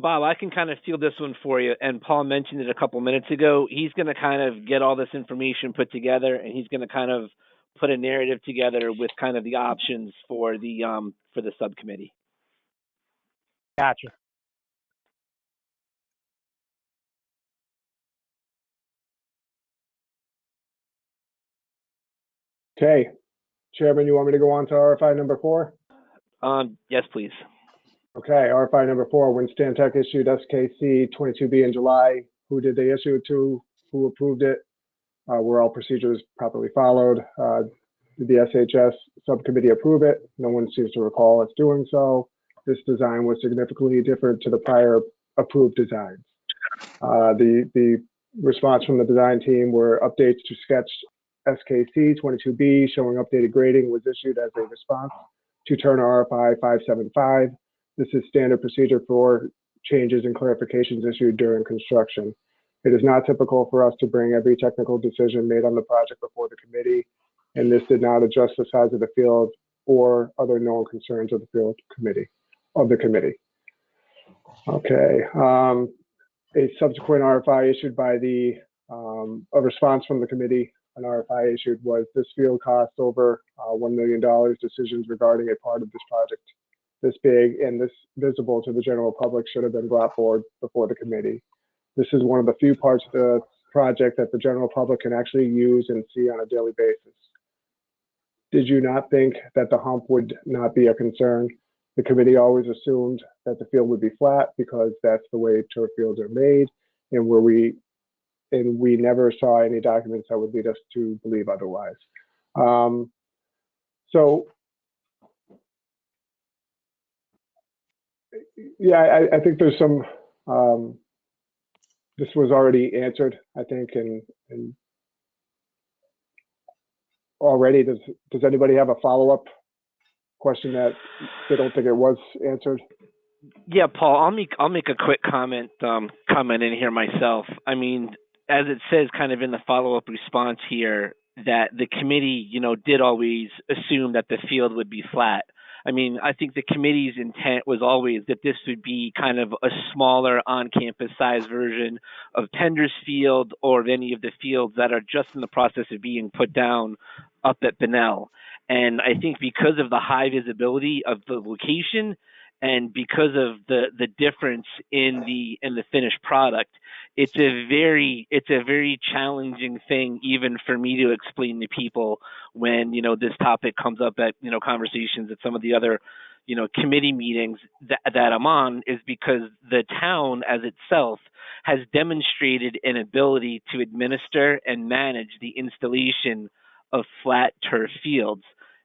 Speaker 2: Bob, I can kind of field this one for you. And Paul mentioned it a couple minutes ago. He's going to kind of get all this information put together, and he's going to kind of put a narrative together with kind of the options for the subcommittee.
Speaker 16: Gotcha.
Speaker 10: Okay, Chairman, you want me to go on to RFI number 4?
Speaker 2: Yes, please.
Speaker 10: Okay, RFI number 4, when Stantec issued SKC 22B in July, who did they issue it to? Who approved it? Were all procedures properly followed? Did the SHS subcommittee approve it? No one seems to recall us doing so. This design was significantly different to the prior approved designs. The response from the design team were updates to sketch SKC 22B showing updated grading was issued as a response to Turner RFI 575. This is standard procedure for changes and clarifications issued during construction. It is not typical for us to bring every technical decision made on the project before the committee, and this did not adjust the size of the field or other known concerns of the field committee, Okay. A subsequent RFI issued by a response from the committee, an RFI issued was this field costs over $1 million. Decisions regarding a part of this project this big and this visible to the general public should have been brought forward before the committee. This is one of the few parts of the project that the general public can actually use and see on a daily basis. Did you not think that the hump would not be a concern? The committee always assumed that the field would be flat because that's the way turf fields are made, and we never saw any documents that would lead us to believe otherwise. So, yeah, I think there's some. This was already answered, I think, and already. Does anybody have a follow-up question that they don't think it was answered?
Speaker 2: Yeah, Paul, I'll make a quick comment in here myself. I mean, as it says kind of in the follow-up response here, that the committee, did always assume that the field would be flat. I mean, I think the committee's intent was always that this would be kind of a smaller on-campus size version of Pender's Field or of any of the fields that are just in the process of being put down up at Bunnell. And I think because of the high visibility of the location and because of the difference in the finished product, it's a very challenging thing even for me to explain to people when this topic comes up at conversations at some of the other committee meetings that I'm on, is because the town as itself has demonstrated an ability to administer and manage the installation of flat turf fields.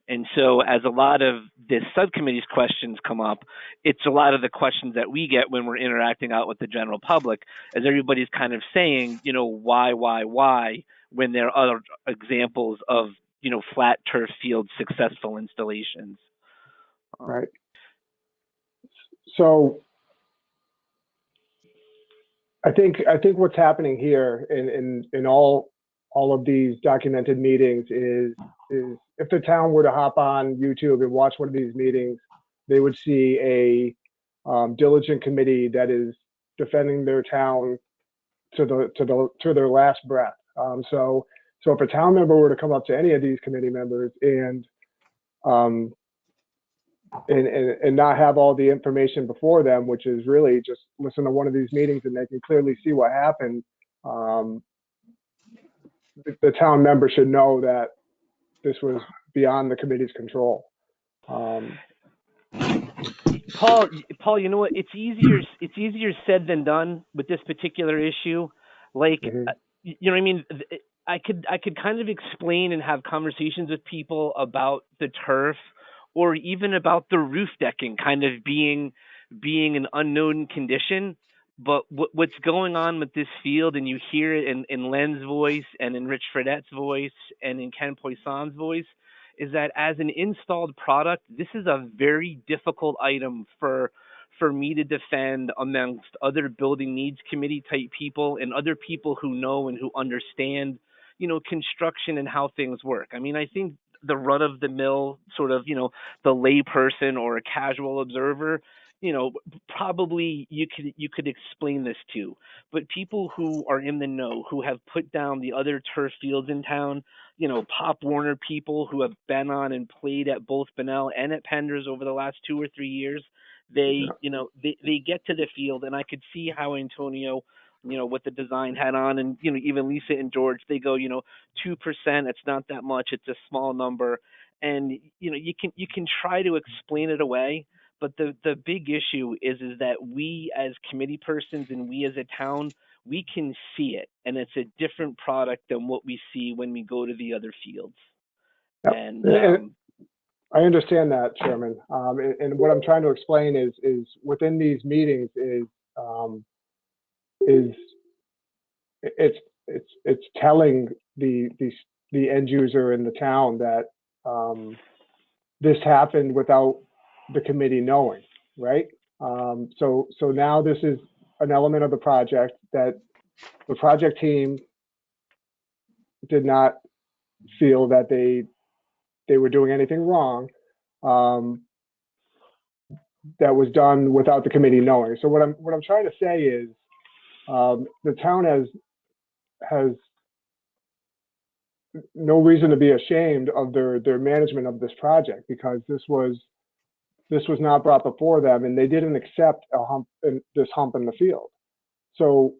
Speaker 2: And so as a lot of this subcommittee's questions come up, it's a lot of the questions that we get when we're interacting out with the general public, as everybody's kind of saying, why, when there are other examples of, flat turf field successful installations.
Speaker 10: Right. So I think what's happening here in all of these documented meetings is if the town were to hop on YouTube and watch one of these meetings, they would see a diligent committee that is defending their town to their last breath. So if a town member were to come up to any of these committee members and not have all the information before them, which is really just listen to one of these meetings and they can clearly see what happened, the town member should know that this was beyond the committee's control.
Speaker 2: Paul, you know what? It's easier said than done with this particular issue. Like, you know what I mean? I could kind of explain and have conversations with people about the turf, or even about the roof decking kind of being an unknown condition. But what's going on with this field, and you hear it in Len's voice and in Rich Fredette's voice and in Ken Poisson's voice, is that as an installed product, this is a very difficult item for me to defend amongst other building needs committee type people and other people who know and who understand, construction and how things work. I mean, I think the run of the mill sort of, the lay person or a casual observer, probably you could explain this to, but people who are in the know, who have put down the other turf fields in town, Pop Warner people who have been on and played at both Bunnell and at Pender's over the last 2 or 3 years, they get to the field, and I could see how Antonio, what the design had on, and even Lisa and George, they go, 2%, it's not that much, it's a small number, and you can try to explain it away. But the big issue is that we as committee persons and we as a town, we can see it, and it's a different product than what we see when we go to the other fields.
Speaker 10: Yep.
Speaker 2: And
Speaker 10: I understand that, Chairman. And what I'm trying to explain is within these meetings is it's telling the the end user in the town that this happened without the committee knowing, right? So now this is an element of the project that the project team did not feel that they were doing anything wrong. That was done without the committee knowing. So what I'm trying to say is the town has no reason to be ashamed of their management of this project, because this was not brought before them, and they didn't accept this hump in the field. So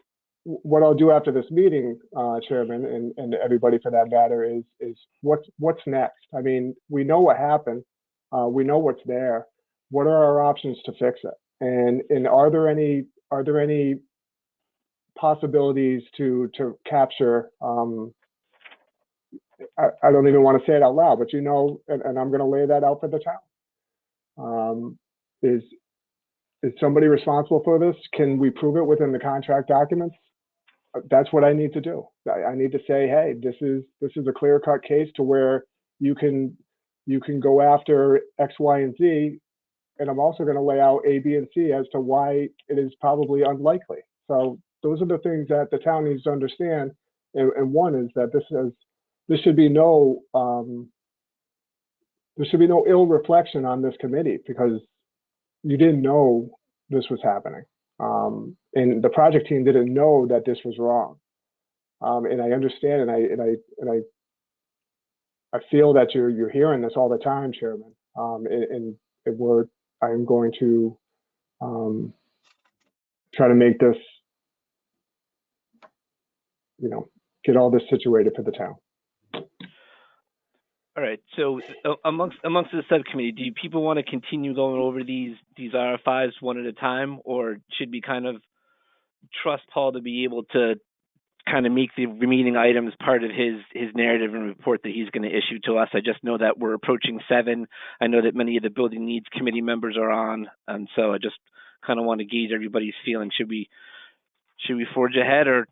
Speaker 10: what I'll do after this meeting, Chairman, and everybody for that matter, is what's next? I mean, we know what happened. We know what's there. What are our options to fix it? And are there any possibilities to capture? I don't even want to say it out loud, but and I'm going to lay that out for the town. Is somebody responsible for this? Can we prove it within the contract documents? That's what I need to do. I need to say, hey, this is a clear-cut case to where you can go after X, Y, and Z, and I'm also going to lay out A, B, and C as to why it is probably unlikely. So those are the things that the town needs to understand. And one is that there should be no ill reflection on this committee, because you didn't know this was happening. And the project team didn't know that this was wrong. And I understand, and I feel that you're hearing this all the time, Chairman. And I'm going to try to make this, get all this situated for the town.
Speaker 2: All right. So amongst the subcommittee, do people want to continue going over these RFIs one at a time, or should we kind of trust Paul to be able to kind of make the remaining items part of his narrative and report that he's going to issue to us? I just know that we're approaching 7. I know that many of the building needs committee members are on, and so I just kind of want to gauge everybody's feeling. Should we forge ahead or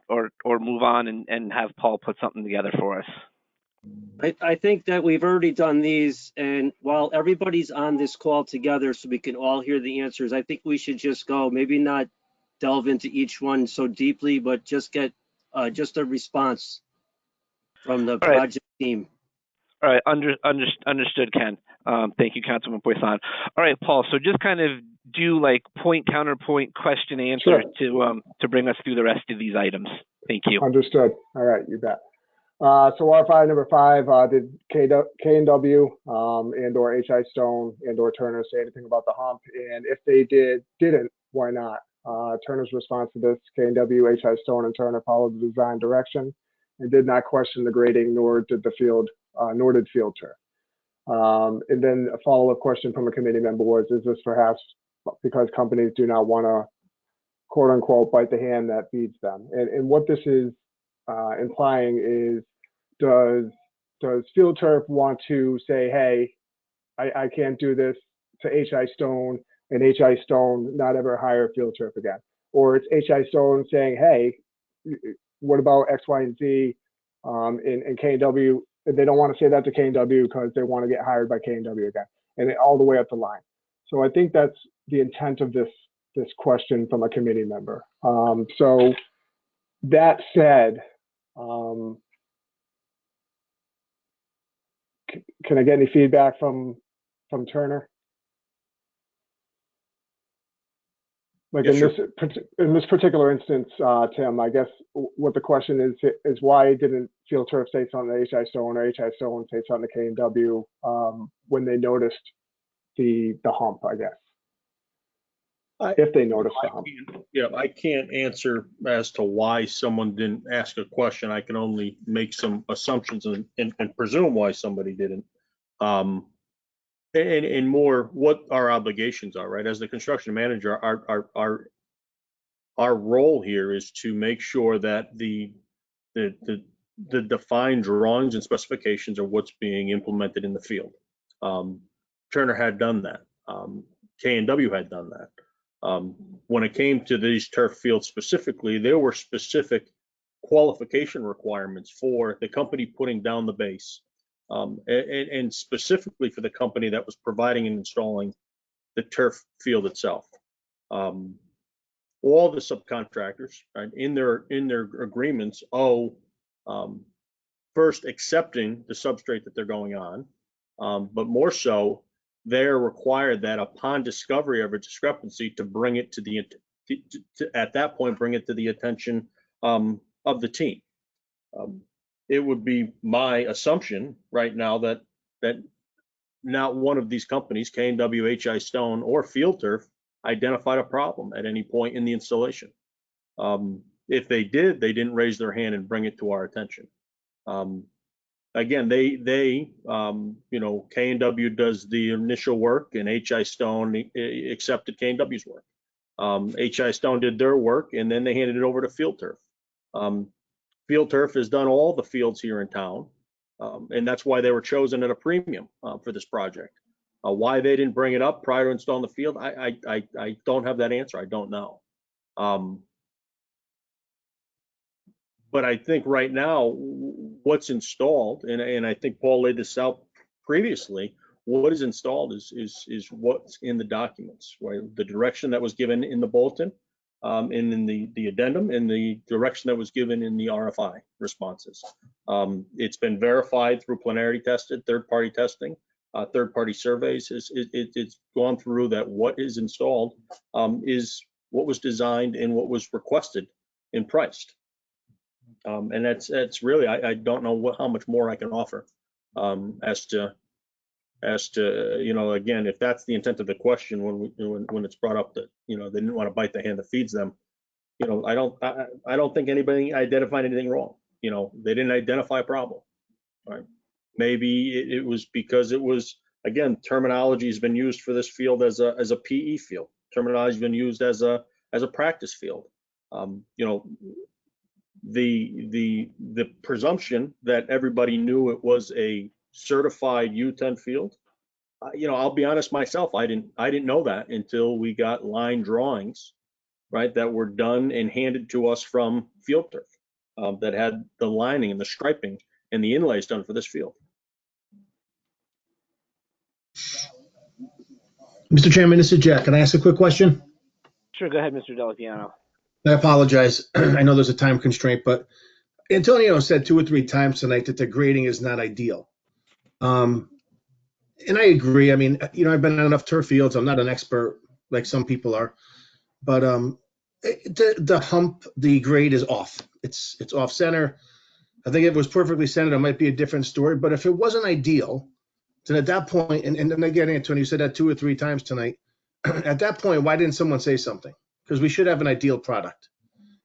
Speaker 2: move on and have Paul put something together for us?
Speaker 11: I think that we've already done these, and while everybody's on this call together so we can all hear the answers, I think we should just go, maybe not delve into each one so deeply, but just get just a response from the project team.
Speaker 2: All right, understood, Ken. Thank you, Councilman Poisson. All right, Paul. So just kind of do like point, counterpoint, question, answer to bring us through the rest of these items. Thank you.
Speaker 10: Understood. All right, you bet. So RFI number 5, did K&W and or HI Stone and or Turner say anything about the hump? And if they didn't, why not? Turner's response to this: K&W, HI Stone, and Turner followed the design direction and did not question the grading, nor did field tour. And then a follow-up question from a committee member was: is this perhaps because companies do not want to, quote unquote, bite the hand that feeds them? And what this is implying is, does Field Turf want to say, hey, I can't do this to HI Stone, and HI Stone not ever hire Field Turf again? Or it's HI Stone saying, hey, what about X, Y, and Z, and K&W? They don't want to say that to K&W because they want to get hired by K&W again, and all the way up the line. So I think that's the intent of this question from a committee member. So that said, can I get any feedback from Turner? Like in this particular instance, Tim, I guess what the question is why didn't Field Turf say something to HI Stone, or HI Stone say something to K&W when they noticed the hump, I guess? If they noticed the hump.
Speaker 9: Yeah, I can't answer as to why someone didn't ask a question. I can only make some assumptions and presume why somebody didn't. And more what our obligations are, right? As the construction manager, our role here is to make sure that the defined drawings and specifications are what's being implemented in the field. Turner had done that. K&W had done that. When it came to these turf fields specifically, there were specific qualification requirements for the company putting down the base, and specifically for the company that was providing and installing the turf field itself. All the subcontractors, right, in their agreements owe first accepting the substrate that they're going on, but more so, they're required that upon discovery of a discrepancy to bring it to the at that point bring it to the attention of the team. It would be my assumption right now that not one of these companies, K&W, HI Stone, or Field Turf, identified a problem at any point in the installation. If they did, they didn't raise their hand and bring it to our attention. Again, they you know, K&W does the initial work, and HI Stone accepted K&W's work. HI Stone did their work, and then they handed it over to Field Turf. Field Turf has done all the fields here in town, and that's why they were chosen at a premium for this project. Why they didn't bring it up prior to installing the field, I don't have that answer. I don't know. But I think right now, what's installed, and I think Paul laid this out previously, what is installed is what's in the documents, right? The direction that was given in the bulletin, and in the addendum, and the direction that was given in the RFI responses. It's been verified through planarity tested, third-party testing, third-party surveys. It's gone through that what is installed is what was designed and what was requested and priced. And that's really, I don't know how much more I can offer as to you know, again, if that's the intent of the question when it's brought up that, you know, they didn't want to bite the hand that feeds them, you know, I don't think anybody identified anything wrong. You know, they didn't identify a problem, right? Maybe it was because it was, again, terminology has been used for this field as a PE field. Terminology has been used as a practice field. You know, the presumption that everybody knew it was a certified U10 field. You know, I'll be honest myself, I didn't know that until we got line drawings, right, that were done and handed to us from Field Turf, that had the lining and the striping and the inlays done for this field.
Speaker 18: Mr. Chairman, this is Jack. Can I ask a quick question?
Speaker 2: Sure, go ahead, Mr. Delapiano.
Speaker 18: I apologize. I know there's a time constraint, but Antonio said 2 or 3 times tonight that the grading is not ideal. And I agree. I mean, you know, I've been on enough turf fields. I'm not an expert like some people are, but the hump, the grade is off. It's off center. I think if it was perfectly centered, it might be a different story. But if it wasn't ideal, then at that point, and then again, Antonio, you said that 2 or 3 times tonight. At that point, why didn't someone say something? Because we should have an ideal product.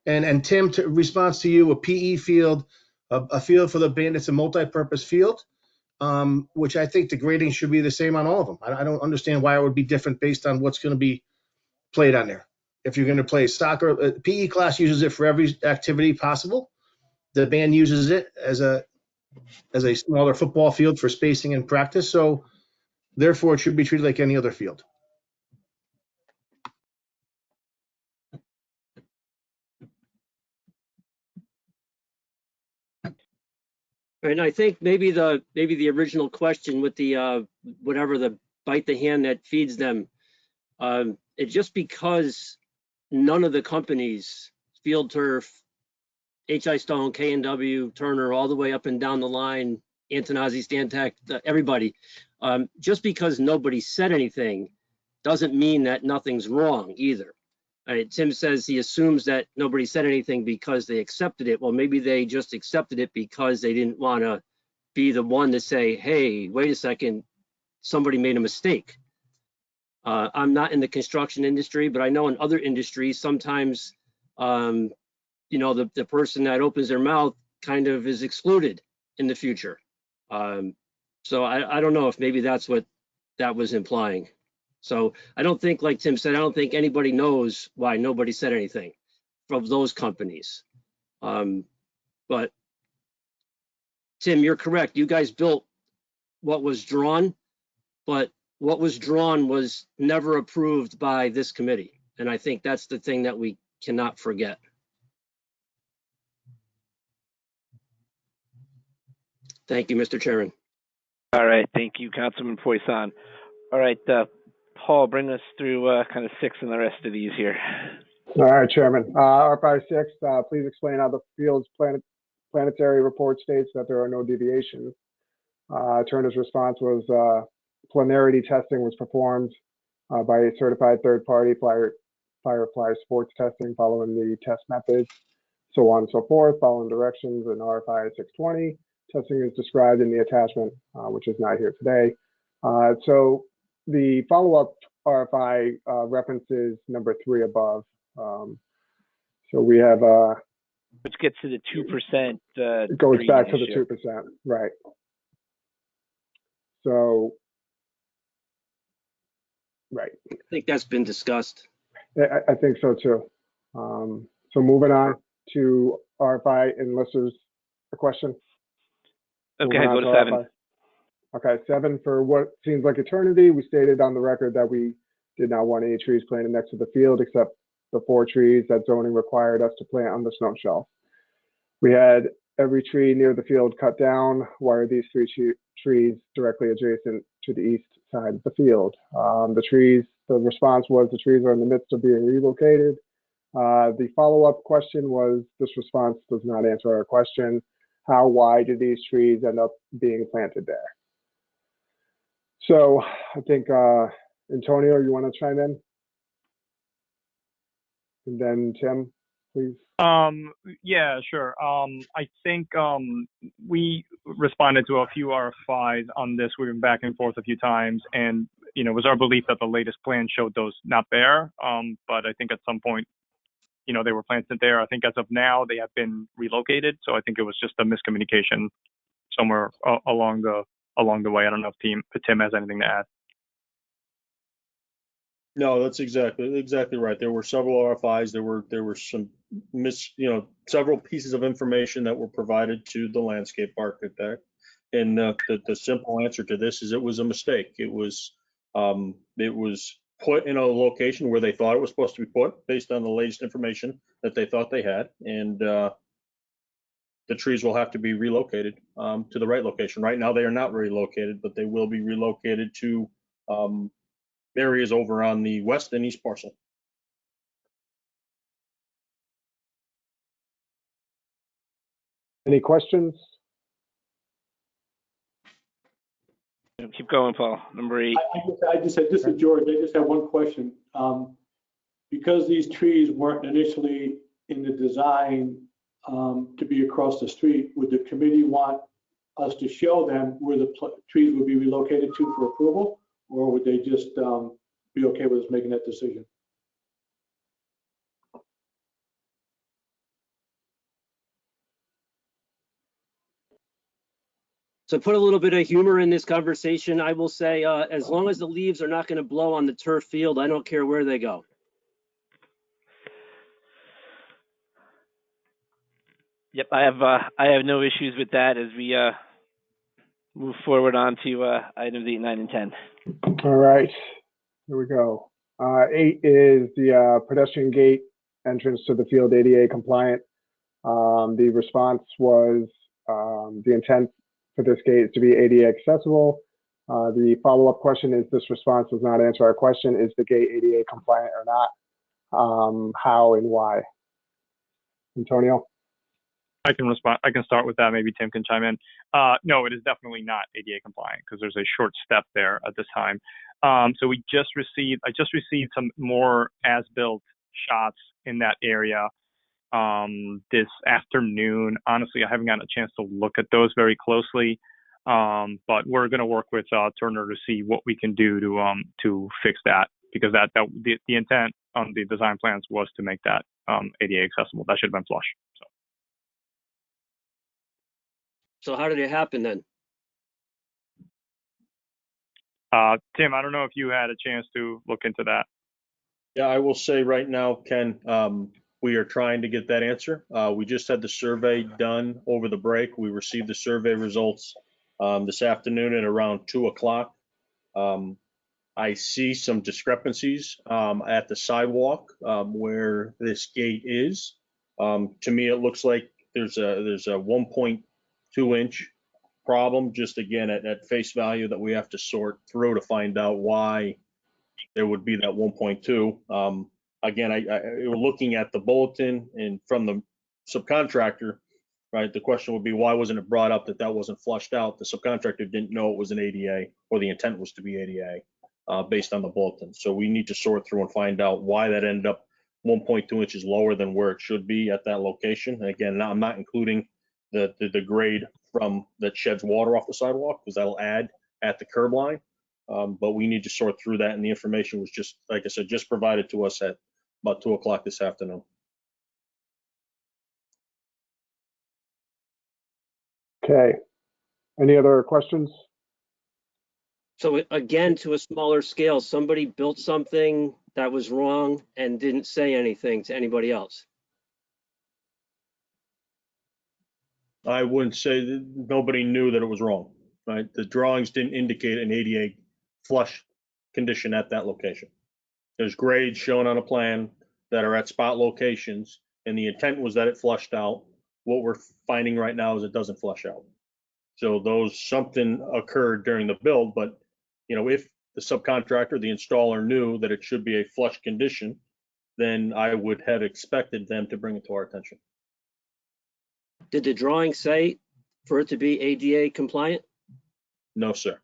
Speaker 18: And Tim, to response to you, a PE field, a field for the band, it's a multi-purpose field, which I think the grading should be the same on all of them. I don't understand why it would be different based on what's going to be played on there. If you're going to play soccer, PE class uses it for every activity possible. The band uses it as a smaller football field for spacing and practice. So therefore, it should be treated like any other field.
Speaker 11: And I think maybe the original question with the whatever the bite the hand that feeds them, it's just because none of the companies, Field Turf, HI Stone, K&W, Turner, all the way up and down the line, Antonazzi, Stantec, everybody, just because nobody said anything doesn't mean that nothing's wrong either. Tim says he assumes that nobody said anything because they accepted it. Well, maybe they just accepted it because they didn't want to be the one to say, hey, wait a second, somebody made a mistake. I'm not in the construction industry, but I know in other industries, sometimes, you know, the person that opens their mouth kind of is excluded in the future. So I don't know if maybe that's what that was implying. So I don't think, like Tim said, I don't think anybody knows why nobody said anything from those companies. But Tim, you're correct. You guys built what was drawn, but what was drawn was never approved by this committee. And I think that's the thing that we cannot forget. Thank you, Mr. Chairman.
Speaker 2: All right, thank you, Councilman Poisson. All right, Paul, bring us through kind of 6 and the rest of these here.
Speaker 10: All right, Chairman. R56, please explain how the field's planetary report states that there are no deviations. Turner's response was planarity testing was performed by a certified third party, Firefly Sports Testing, following the test methods, so on and so forth, following directions in RFI 620. Testing is described in the attachment, which is not here today. So the follow-up RFI references number 3 above. So we have
Speaker 2: which gets to the 2%.
Speaker 10: It goes back to the 2%, right? So, right.
Speaker 11: I think that's been discussed.
Speaker 10: I think so too. So moving on to RFI, unless there's a question.
Speaker 2: Okay, go to 7.
Speaker 10: RFI. Okay, 7 for what seems like eternity. We stated on the record that we did not want any trees planted next to the field except the 4 trees that zoning required us to plant on the snow shelf. We had every tree near the field cut down. Why are these 3 trees directly adjacent to the east side of the field? The response was the trees are in the midst of being relocated. The follow-up question was, this response does not answer our question. How wide did these trees end up being planted there? So I think, Antonio, you want to chime in? And then Tim, please.
Speaker 17: Yeah, sure. I think we responded to a few RFIs on this. We've been back and forth a few times, and it was our belief that the latest plan showed those not there. But I think at some point, they were planted there. I think as of now, they have been relocated. So I think it was just a miscommunication somewhere along the way. I don't know if Tim has anything to add.
Speaker 9: No, that's exactly right. There were several RFIs. There were some several pieces of information that were provided to the landscape architect. And the simple answer to this is it was a mistake. It was put in a location where they thought it was supposed to be put based on the latest information that they thought they had. And the trees will have to be relocated to the right location. Right now, they are not relocated, but they will be relocated to areas over on the west and east parcel.
Speaker 10: Any questions?
Speaker 2: Keep going, Paul. Number 8.
Speaker 14: This is George. I just have one question. Because these trees weren't initially in the design to be across the street, would the committee want us to show them where the trees would be relocated to for approval, or would they just be okay with us making that decision?
Speaker 11: So put a little bit of humor in this conversation. I will say, as long as the leaves are not going to blow on the turf field, I don't care where they go.
Speaker 2: Yep, I have no issues with that as we move forward on to items 8, 9, and 10.
Speaker 10: All right, here we go. 8 is the pedestrian gate entrance to the field ADA compliant. The response was the intent for this gate is to be ADA accessible. The follow-up question is, this response does not answer our question. Is the gate ADA compliant or not? How and why? Antonio?
Speaker 17: I can respond. I can start with that. Maybe Tim can chime in. No, it is definitely not ADA compliant because there's a short step there at this time. So I just received some more as-built shots in that area this afternoon. Honestly, I haven't gotten a chance to look at those very closely, but we're going to work with Turner to see what we can do to fix that, because the intent on the design plans was to make that ADA accessible. That should have been flush.
Speaker 11: So how did it happen then?
Speaker 17: Tim, I don't know if you had a chance to look into that.
Speaker 9: Yeah, I will say right now, Ken, we are trying to get that answer. We just had the survey done over the break. We received the survey results this afternoon at around 2 o'clock. I see some discrepancies at the sidewalk where this gate is. To me, it looks like there's a 1.2 inch problem, just again, at face value that we have to sort through to find out why there would be that 1.2. Again, looking at the bulletin and from the subcontractor, right, the question would be, why wasn't it brought up that that wasn't flushed out? The subcontractor didn't know it was an ADA, or the intent was to be ADA, based on the bulletin. So we need to sort through and find out why that ended up 1.2 inches lower than where it should be at that location. And again, I'm not including the grade from that sheds water off the sidewalk, because that'll add at the curb line. But we need to sort through that, and the information was just, like I said, just provided to us at about 2 o'clock this afternoon.
Speaker 10: Okay. Any other questions?
Speaker 11: So again, to a smaller scale, somebody built something that was wrong and didn't say anything to anybody else.
Speaker 9: I wouldn't say that nobody knew that it was wrong, right? The drawings didn't indicate an ADA flush condition at that location. There's grades shown on a plan that are at spot locations, and the intent was that it flushed out. What we're finding right now is it doesn't flush out. So something occurred during the build, but if the subcontractor, the installer, knew that it should be a flush condition, then I would have expected them to bring it to our attention.
Speaker 11: Did the drawing say for it to be ADA compliant?
Speaker 9: No, sir.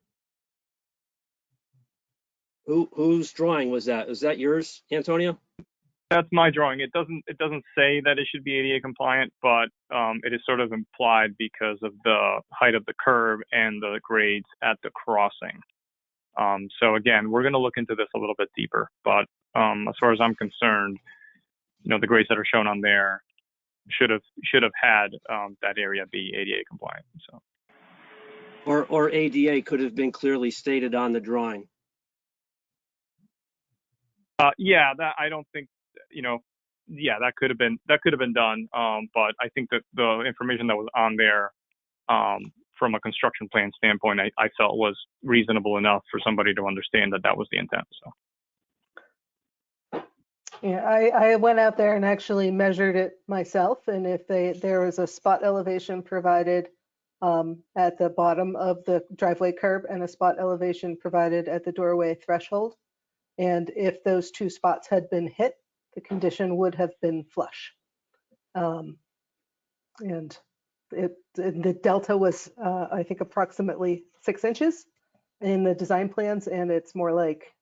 Speaker 11: Whose drawing was that? Is that yours, Antonio?
Speaker 17: That's my drawing. It doesn't say that it should be ADA compliant, but it is sort of implied because of the height of the curb and the grades at the crossing. So again, we're going to look into this a little bit deeper, but as far as I'm concerned, the grades that are shown on there should have had that area be ADA compliant. So,
Speaker 11: or ADA could have been clearly stated on the drawing.
Speaker 17: Yeah, that I don't think yeah, that could have been done. But I think that the information that was on there from a construction plan standpoint, I felt was reasonable enough for somebody to understand that that was the intent. So.
Speaker 7: Yeah, I went out there and actually measured it myself, and if there was a spot elevation provided at the bottom of the driveway curb and a spot elevation provided at the doorway threshold, and if those two spots had been hit, the condition would have been flush. And the delta was, I think, approximately 6 inches in the design plans, and it's more like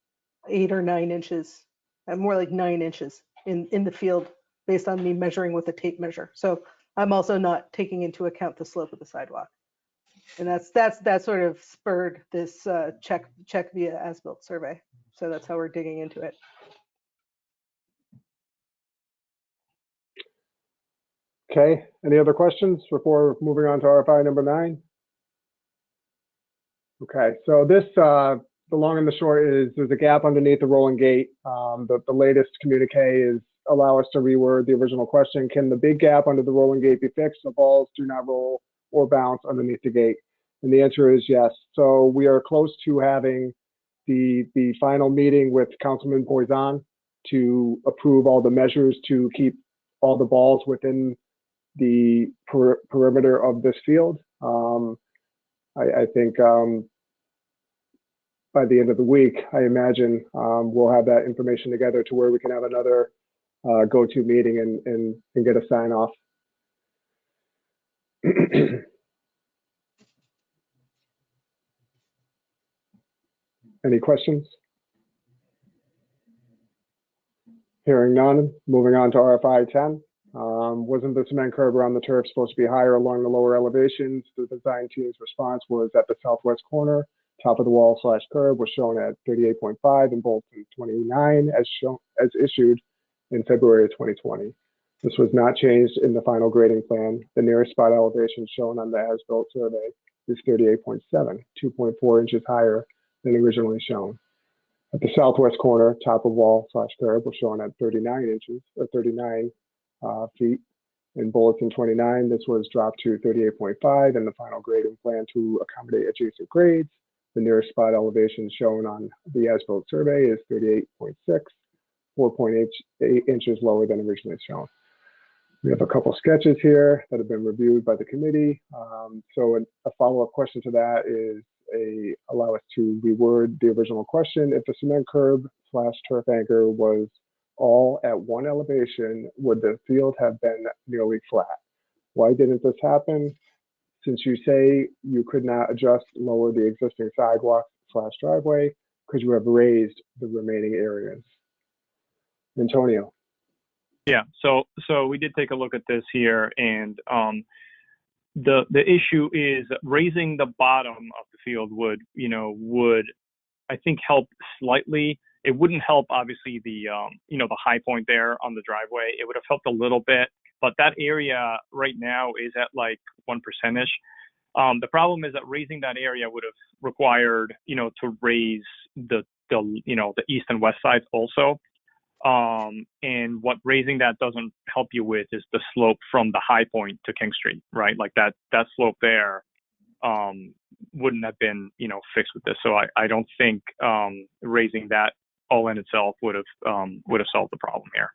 Speaker 7: 8 or 9 inches, more like 9 inches in the field based on me measuring with a tape measure. So I'm also not taking into account the slope of the sidewalk. And that sort of spurred this check via as-built survey. So that's how we're digging into it.
Speaker 10: Okay, any other questions before moving on to RFI number 9? Okay, so this, the long and the short is there's a gap underneath the rolling gate. The latest communique is allow us to reword the original question. Can the big gap under the rolling gate be fixed so balls do not roll or bounce underneath the gate? And the answer is yes. So we are close to having the final meeting with Councilman Poison to approve all the measures to keep all the balls within the perimeter of this field. I think by the end of the week, I imagine we'll have that information together to where we can have another go-to meeting and get a sign off. Any questions? Hearing none, moving on to RFI 10. Wasn't the cement curb around the turf supposed to be higher along the lower elevations? The design team's response was at the southwest corner, top of the wall / curb was shown at 38.5 and Bolton 29 as issued in February of 2020. This was not changed in the final grading plan. The nearest spot elevation shown on the as-built survey is 38.7, 2.4 inches higher than originally shown. At the southwest corner, top of wall / curb was shown at 39 inches or 39 feet. In bulletin 29, this was dropped to 38.5 in the final grading plan to accommodate adjacent grades. The nearest spot elevation shown on the as-built survey is 38.6, 4.8 inches lower than originally shown. We have a couple sketches here that have been reviewed by the committee. So a follow-up question to that is allow us to reword the original question. If the cement curb / turf anchor was all at one elevation, would the field have been nearly flat? Why didn't this happen? Since you say you could not adjust, lower the existing sidewalk / driveway, could you have raised the remaining areas? Antonio.
Speaker 17: Yeah, so we did take a look at this here, and the issue is raising the bottom of the field would I think help slightly. It wouldn't help obviously the the high point there on the driveway. It would have helped a little bit, but that area right now is at like 1%. The problem is that raising that area would have required to raise the east and west sides also. And what raising that doesn't help you with is the slope from the high point to King Street, right? Like that slope there wouldn't have been fixed with this. So I don't think raising that all in itself would have solved the problem here.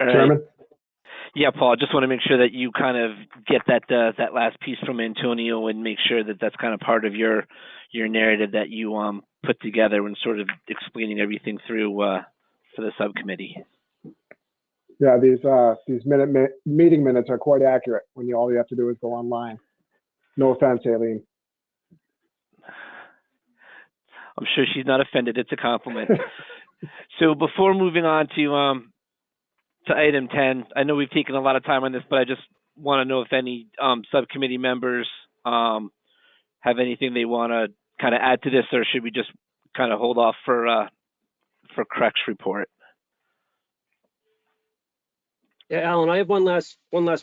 Speaker 10: Chairman?
Speaker 2: Yeah, Paul, just want to make sure that you kind of get that last piece from Antonio and make sure that that's kind of part of your narrative that you put together when sort of explaining everything through for the subcommittee.
Speaker 10: Yeah, these meeting minutes are quite accurate when all you have to do is go online. No offense, Aileen.
Speaker 2: I'm sure she's not offended. It's a compliment. So before moving on to item 10, I know we've taken a lot of time on this, but I just want to know if any subcommittee members have anything they want to kind of add to this, or should we just kind of hold off for Craig's report?
Speaker 11: Yeah, Alan, I have one last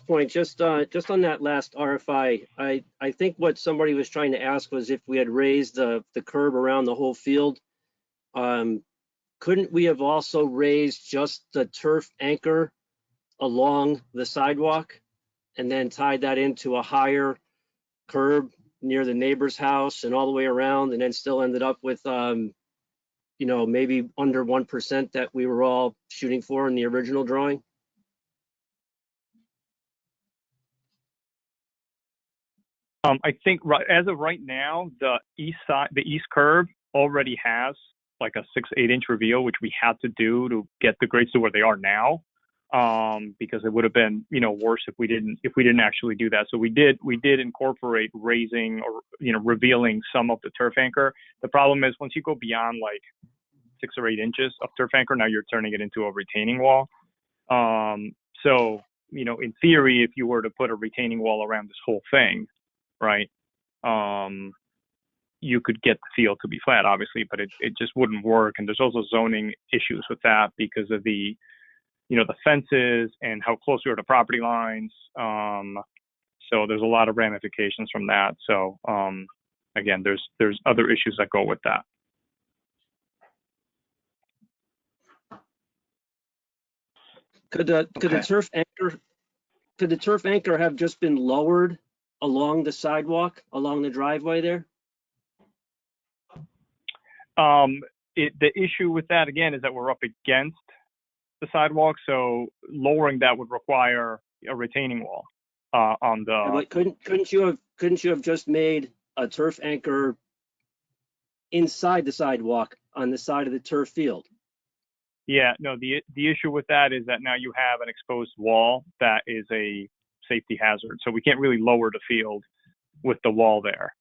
Speaker 11: point. Just on that last RFI, I think what somebody was trying to ask was if we had raised the curb around the whole field. Couldn't we have also raised just the turf anchor along the sidewalk and then tied that into a higher curb near the neighbor's house and all the way around, and then still ended up with maybe under 1% that we were all shooting for in the original drawing?
Speaker 17: I think as of right now, the east curb already has like a 6-8 inch reveal, which we had to do to get the grades to where they are now, because it would have been worse if we didn't actually do that. So we did incorporate raising or revealing some of the turf anchor. The problem is once you go beyond like 6 or 8 inches of turf anchor, now you're turning it into a retaining wall. So in theory, if you were to put a retaining wall around this whole thing, right, you could get the field to be flat, obviously, but it just wouldn't work. And there's also zoning issues with that because of the the fences and how close we are to property lines. So there's a lot of ramifications from that. So again, there's other issues that go with that.
Speaker 11: Could the turf anchor have just been lowered along the sidewalk, along the driveway there?
Speaker 17: The issue with that again is that we're up against the sidewalk, so lowering that would require a retaining wall on the.
Speaker 11: Yeah, but couldn't you have just made a turf anchor inside the sidewalk on the side of the turf field?
Speaker 17: Yeah, no. The issue with that is that now you have an exposed wall that is a safety hazard, so we can't really lower the field with the wall there.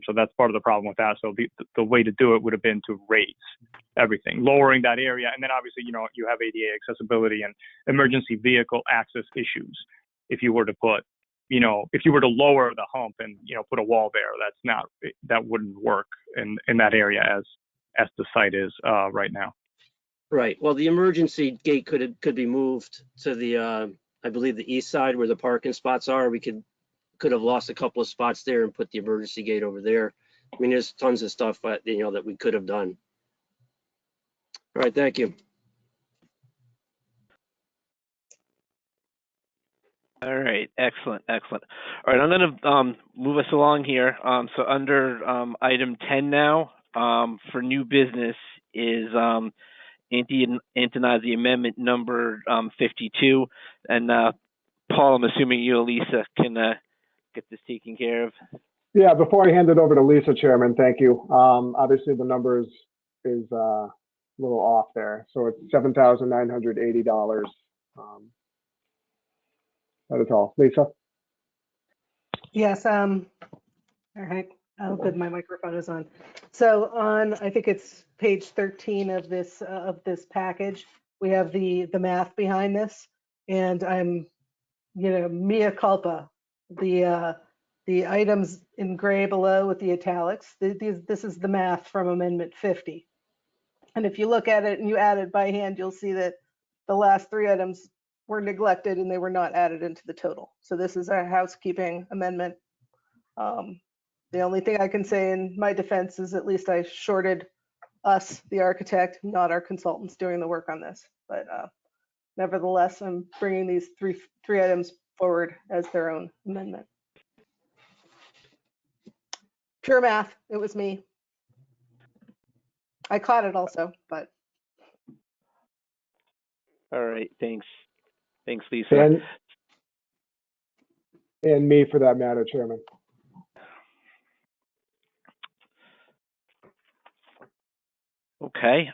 Speaker 17: So that's part of the problem with that. So the way to do it would have been to raise everything, lowering that area. And then obviously, you have ADA accessibility and emergency vehicle access issues. If you were to put, if you were to lower the hump and, put a wall there, that wouldn't work in that area as the site is right now.
Speaker 11: Right. Well, the emergency gate could be moved to the, I believe the east side where the parking spots are. We could have lost a couple of spots there and put the emergency gate over there. I mean, there's tons of stuff that we could have done. All right, thank you.
Speaker 2: Excellent, excellent. All right, I'm going to move us along here. So under item 10 now, for new business is Antonazi Amendment number 52. And Paul, I'm assuming you and Lisa can get this taken care of.
Speaker 10: Yeah, before I hand it over to Lisa, Chairman, thank you. Obviously, the number is a little off there. So it's $7,980. That is all. Lisa?
Speaker 7: Yes, all right. Oh, good, my microphone is on. So on, I think it's page 13 of this package, we have the math behind this, and I'm, mea culpa. The items in gray below with the italics, this is the math from Amendment 50. And if you look at it and you add it by hand, you'll see that the last three items were neglected and they were not added into the total. So this is a housekeeping amendment. The only thing I can say in my defense is at least I shorted us, the architect, not our consultants doing the work on this. But nevertheless, I'm bringing these three items forward as their own amendment. Pure math, it was me. I caught it also, but.
Speaker 2: All right, thanks. Thanks, Lisa.
Speaker 10: And me for that matter, Chairman.
Speaker 2: Okay.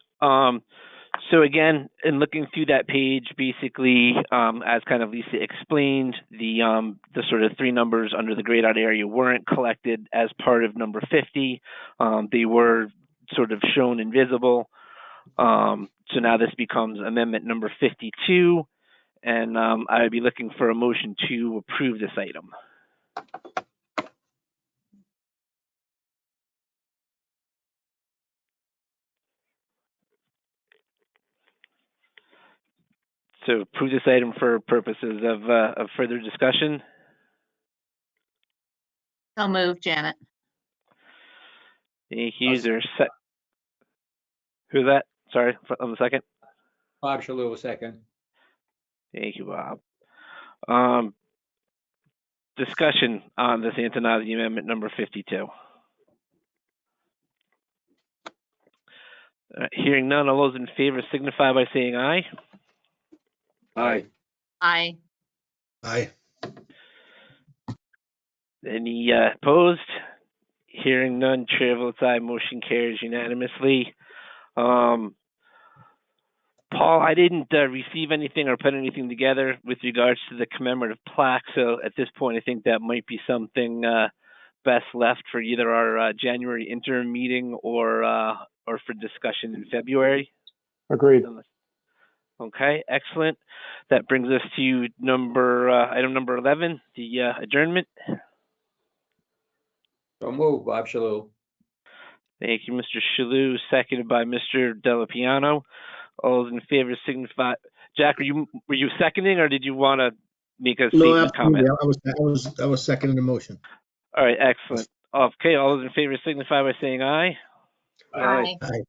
Speaker 2: So again, in looking through that page, basically, as kind of Lisa explained, the sort of three numbers under the grayed out area weren't collected as part of number 50. They were sort of shown invisible. So now this becomes amendment number 52, and I would be looking for a motion to approve this item. So approve this item for purposes of further discussion.
Speaker 4: So move, Janet.
Speaker 2: Thank you. Who's that? Sorry, on the second.
Speaker 12: Bob Shalou, second.
Speaker 2: Thank you, Bob. Discussion on this Antonazi Amendment number 52. Hearing none, all those in favor signify by saying aye.
Speaker 11: Aye.
Speaker 4: Aye.
Speaker 18: Aye.
Speaker 2: Any opposed? Hearing none, chair votes aye. Motion carries unanimously. Paul, I didn't receive anything or put anything together with regards to the commemorative plaque, so at this point, I think that might be something best left for either our January interim meeting or for discussion in February.
Speaker 10: Agreed.
Speaker 2: Okay, excellent. That brings us to item number 11, the adjournment.
Speaker 12: So move, Bob Shalou.
Speaker 2: Thank you, Mr. Shalou, seconded by Mr. Delapiano. All those in favor signify. Jack, were you seconding, or did you want to make a statement comment?
Speaker 18: I was seconding the motion.
Speaker 2: All right, excellent. Okay, all those in favor signify by saying aye.
Speaker 4: Aye.
Speaker 18: Aye.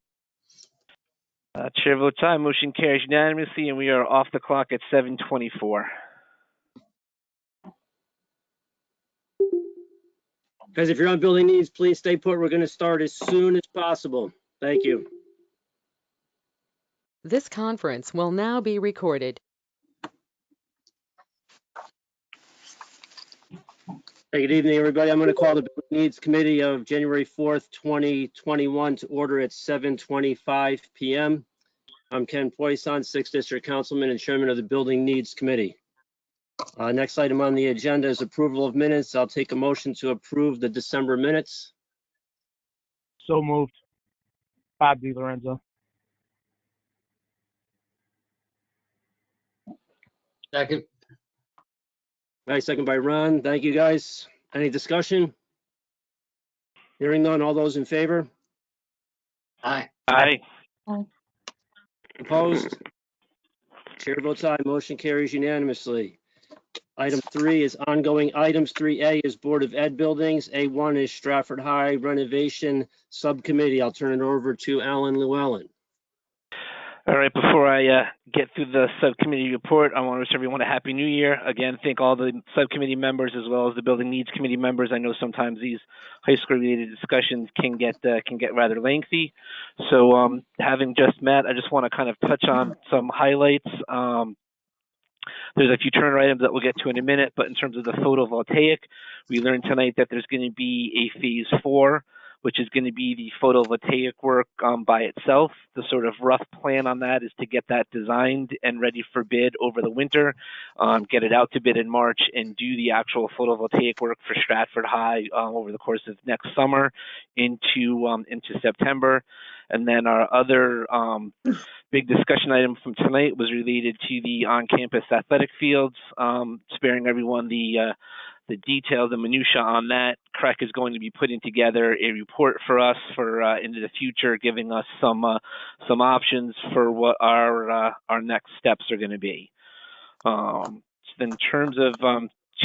Speaker 2: Chair votes aye. Motion carries unanimously, and we are off the clock at 7:24.
Speaker 11: Guys, if you're on building needs, please stay put. We're going to start as soon as possible. Thank you.
Speaker 1: This conference will now be recorded.
Speaker 11: Hey, good evening, everybody. I'm going to call the Building Needs Committee of January 4th, 2021 to order at 7:25 p.m. I'm Ken Poisson, 6th District Councilman and Chairman of the Building Needs Committee. Next item on the agenda is approval of minutes. I'll take a motion to approve the December minutes.
Speaker 16: So moved. Bob DiLorenzo.
Speaker 12: Second.
Speaker 11: Nice, second by Ron. Thank you, guys. Any discussion? Hearing none, all those in favor?
Speaker 12: Aye.
Speaker 2: Aye.
Speaker 11: Opposed? Chair votes aye. Motion carries unanimously. Item 3 is ongoing items. 3A is Board of Ed buildings. A1 is Stratford High Renovation Subcommittee. I'll turn it over to Alan Llewellyn.
Speaker 2: All right, before I get through the subcommittee report, I want to wish everyone a happy new year. Again, thank all the subcommittee members as well as the building needs committee members. I know sometimes these high school related discussions can get rather lengthy. So having just met, I just want to kind of touch on some highlights. There's a few turnaround items that we'll get to in a minute, but in terms of the photovoltaic, we learned tonight that there's going to be a phase 4, which is going to be the photovoltaic work by itself. The sort of rough plan on that is to get that designed and ready for bid over the winter, get it out to bid in March, and do the actual photovoltaic work for Stratford High over the course of next summer into September. And then our other big discussion item from tonight was related to the on-campus athletic fields, sparing everyone the details and minutia on that. CREC is going to be putting together a report for us for into the future, giving us some options for what our next steps are going to be. In terms of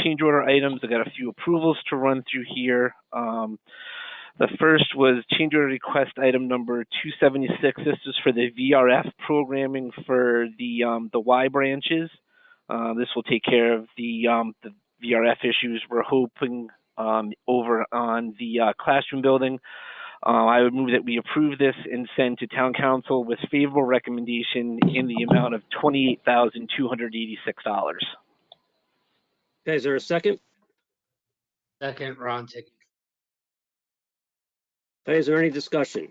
Speaker 2: change order items, I got a few approvals to run through here. The first was change order request item number 276. This is for the VRF programming for the Y branches. This will take care of the VRF issues we're hoping over on the classroom building. I would move that we approve this and send to town council with favorable recommendation in the amount of $28,286.
Speaker 11: Okay, is there a second?
Speaker 19: Second, Ron Ticky.
Speaker 11: Okay, is there any discussion?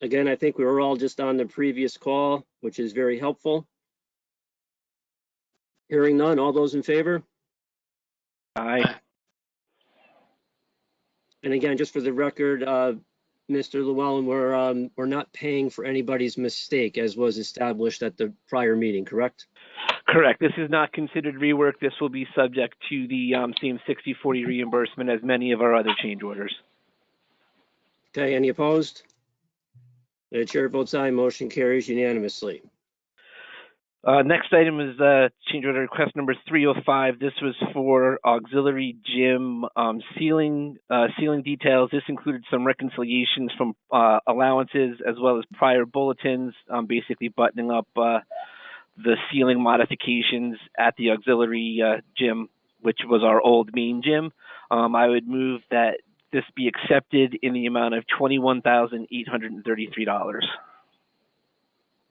Speaker 11: Again, I think we were all just on the previous call, which is very helpful. Hearing none, all those in favor?
Speaker 2: Aye.
Speaker 11: And again, just for the record, Mr. Llewellyn, we're not paying for anybody's mistake, as was established at the prior meeting, correct?
Speaker 2: Correct. This is not considered rework. This will be subject to the same 60/40 reimbursement as many of our other change orders.
Speaker 11: Okay, any opposed? The chair votes aye, motion carries unanimously.
Speaker 2: Next item is change order request number 305. This was for auxiliary gym ceiling details. This included some reconciliations from allowances as well as prior bulletins, basically buttoning up the ceiling modifications at the auxiliary gym, which was our old main gym. I would move that this be accepted in the amount of $21,833.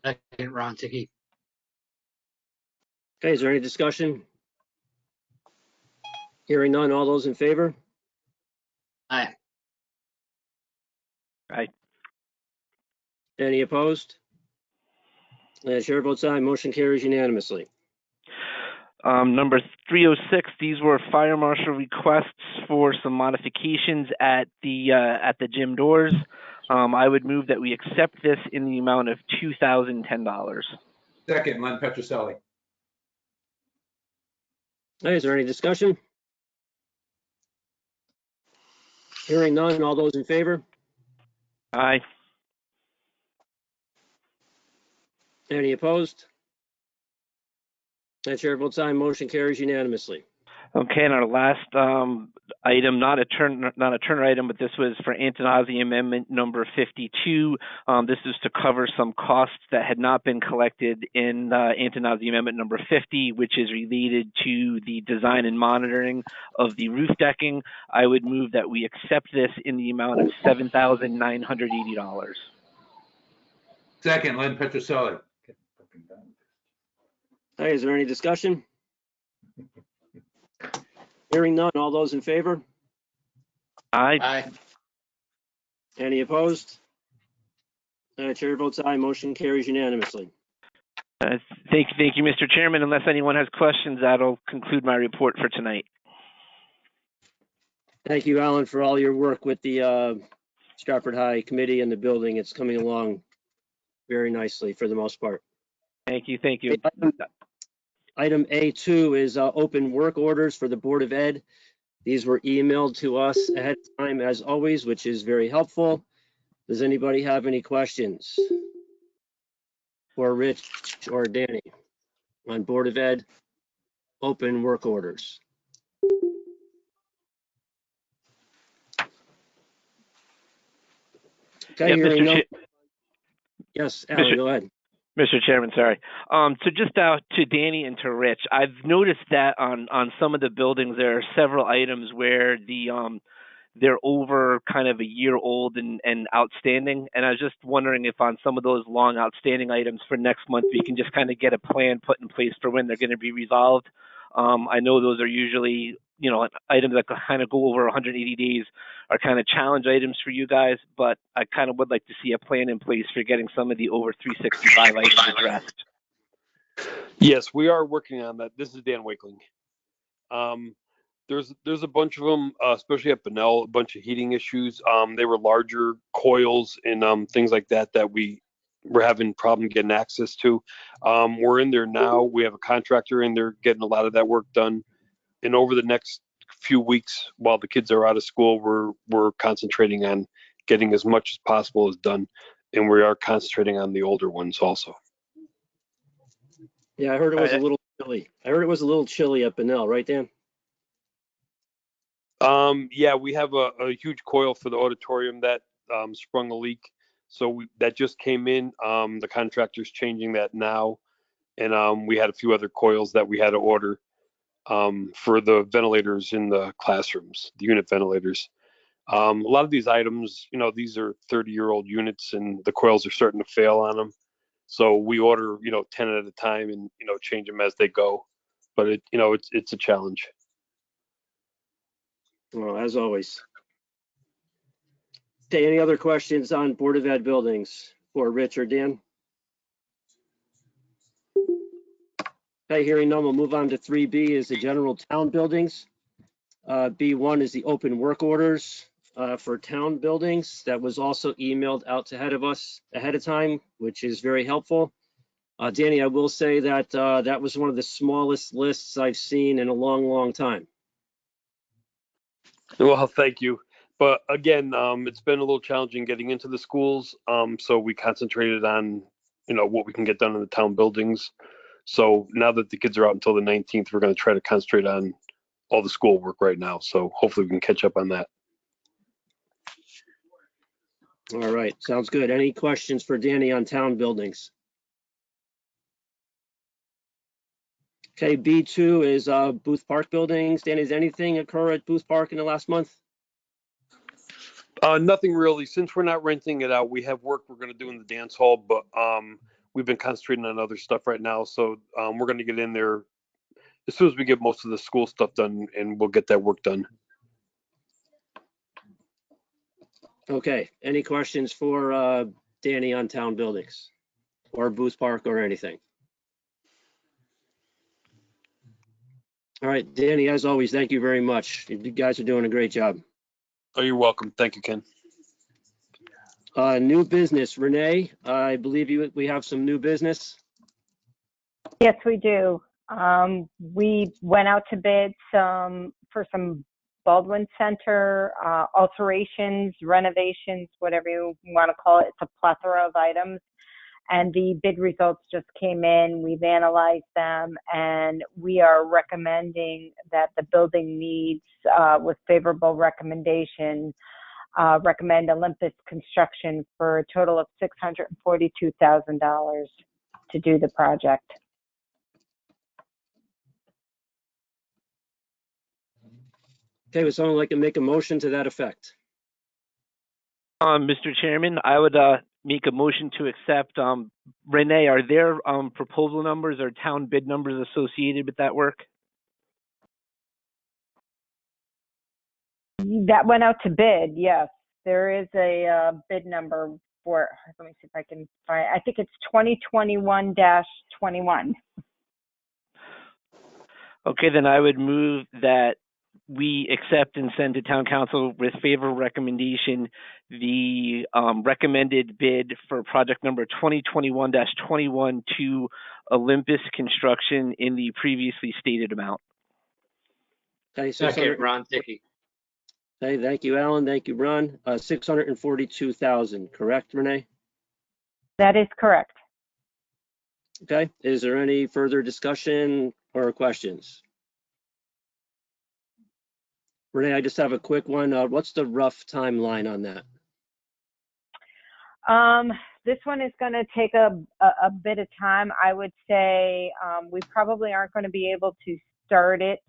Speaker 19: Second, Ron Ticky.
Speaker 11: Okay, is there any discussion? Hearing none, all those in favor?
Speaker 19: Aye.
Speaker 2: Aye.
Speaker 11: Any opposed? The chair votes aye, motion carries unanimously.
Speaker 2: Number 306, these were fire marshal requests for some modifications at the gym doors. I would move that we accept this in the amount of $2,010.
Speaker 12: Second, Len Petroselli.
Speaker 11: Okay, is there any discussion? Hearing none, all those in favor?
Speaker 2: Aye.
Speaker 11: Any opposed? The chair votes aye, motion carries unanimously.
Speaker 2: Okay, and our last item, not a turner item, but this was for Antonazi Amendment number 52. This is to cover some costs that had not been collected in Antonazi Amendment number 50, which is related to the design and monitoring of the roof decking. I would move that we accept this in the amount of $7,980.
Speaker 12: Second, Len Petroselli.
Speaker 11: Hey, is there any discussion? Hearing none, all those in favor?
Speaker 2: Aye.
Speaker 19: Aye.
Speaker 11: Any opposed? Chair votes aye, motion carries unanimously.
Speaker 2: Thank you, Mr. Chairman. Unless anyone has questions, that'll conclude my report for tonight.
Speaker 11: Thank you, Alan, for all your work with the Stratford High Committee and the building. It's coming along very nicely for the most part.
Speaker 2: Thank you. Thank you.
Speaker 11: Item A2 is open work orders for the Board of Ed. These were emailed to us ahead of time, as always, which is very helpful. Does anybody have any questions for Rich or Danny on Board of Ed open work orders? Okay,
Speaker 2: Yep,
Speaker 11: hearing no. Yes, Alan, go ahead.
Speaker 2: Mr. Chairman, sorry. So just out to Danny and to Rich, I've noticed that on some of the buildings there are several items where they're over kind of a year old and outstanding. And I was just wondering if on some of those long outstanding items for next month we can just kind of get a plan put in place for when they're going to be resolved. I know those are usually, items that kind of go over 180 days are kind of challenge items for you guys, but I kind of would like to see a plan in place for getting some of the over 365 items addressed.
Speaker 20: Yes, we are working on that. This is Dan Wakeling. There's a bunch of them, especially at Benell, a bunch of heating issues. They were larger coils and things like that we were having problem getting access to. We're in there now. We have a contractor in there getting a lot of that work done. And over the next few weeks, while the kids are out of school, we're concentrating on getting as much as possible as done. And we are concentrating on the older ones also.
Speaker 11: Yeah, I heard it was a little chilly. I heard it was a little chilly at Benell, right, Dan?
Speaker 20: Yeah, we have a huge coil for the auditorium that sprung a leak. So that just came in. The contractor's changing that now. And we had a few other coils that we had to order for the ventilators in the classrooms, the unit ventilators. A lot of these items, these are 30-year-old units and the coils are starting to fail on them. So we order, 10 at a time and, change them as they go. But it's a challenge.
Speaker 11: Well, as always. Okay, any other questions on Board of Ed buildings for Rich or Dan? Okay, hearing none, we'll move on to 3B is the general town buildings. B1 is the open work orders for town buildings. That was also emailed out ahead of time, which is very helpful. Danny, I will say that that was one of the smallest lists I've seen in a long, long time.
Speaker 20: Well, thank you. But again, it's been a little challenging getting into the schools. So we concentrated on, what we can get done in the town buildings. So now that the kids are out until the 19th, we're going to try to concentrate on all the school work right now. So hopefully we can catch up on that.
Speaker 11: All right, sounds good. Any questions for Danny on town buildings? Okay, B2 is Booth Park buildings. Danny, has anything occur at Booth Park in the last month?
Speaker 20: Nothing really. Since we're not renting it out, we have work we're going to do in the dance hall, but we've been concentrating on other stuff right now. So we're going to get in there as soon as we get most of the school stuff done, and we'll get that work done.
Speaker 11: Okay, any questions for Danny on town buildings or Booth Park or anything? All right, Danny, as always, thank you very much. You guys are doing a great job.
Speaker 20: Oh, you're welcome. Thank you, Ken.
Speaker 11: New business, Renee, I believe we have some new business.
Speaker 21: Yes, we do. We went out to bid for some Baldwin Center alterations, renovations, whatever you want to call it. It's a plethora of items. And the bid results just came in. We've analyzed them, and we are recommending that the building needs, with favorable recommendation, recommend Olympus Construction for a total of $642,000 to do the project.
Speaker 11: Okay, would someone like to make a motion to that effect?
Speaker 2: Mr. Chairman, I would make a motion to accept. Renee, are there proposal numbers or town bid numbers associated with that work?
Speaker 21: That went out to bid, yes. There is a bid number for, let me see if I can find, I think it's 2021-21.
Speaker 2: Okay, then I would move that we accept and send to town council with favorable recommendation the recommended bid for project number 2021-21 to Olympus Construction in the previously stated amount.
Speaker 11: Okay,
Speaker 19: Second, Ron Dickey.
Speaker 11: Okay, thank you, Alan. Thank you, Ron. 642,000, correct, Renee?
Speaker 21: That is correct.
Speaker 11: Okay, is there any further discussion or questions? Renee, I just have a quick one. What's the rough timeline on that?
Speaker 21: this one is going to take a bit of time. I would say we probably aren't going to be able to start it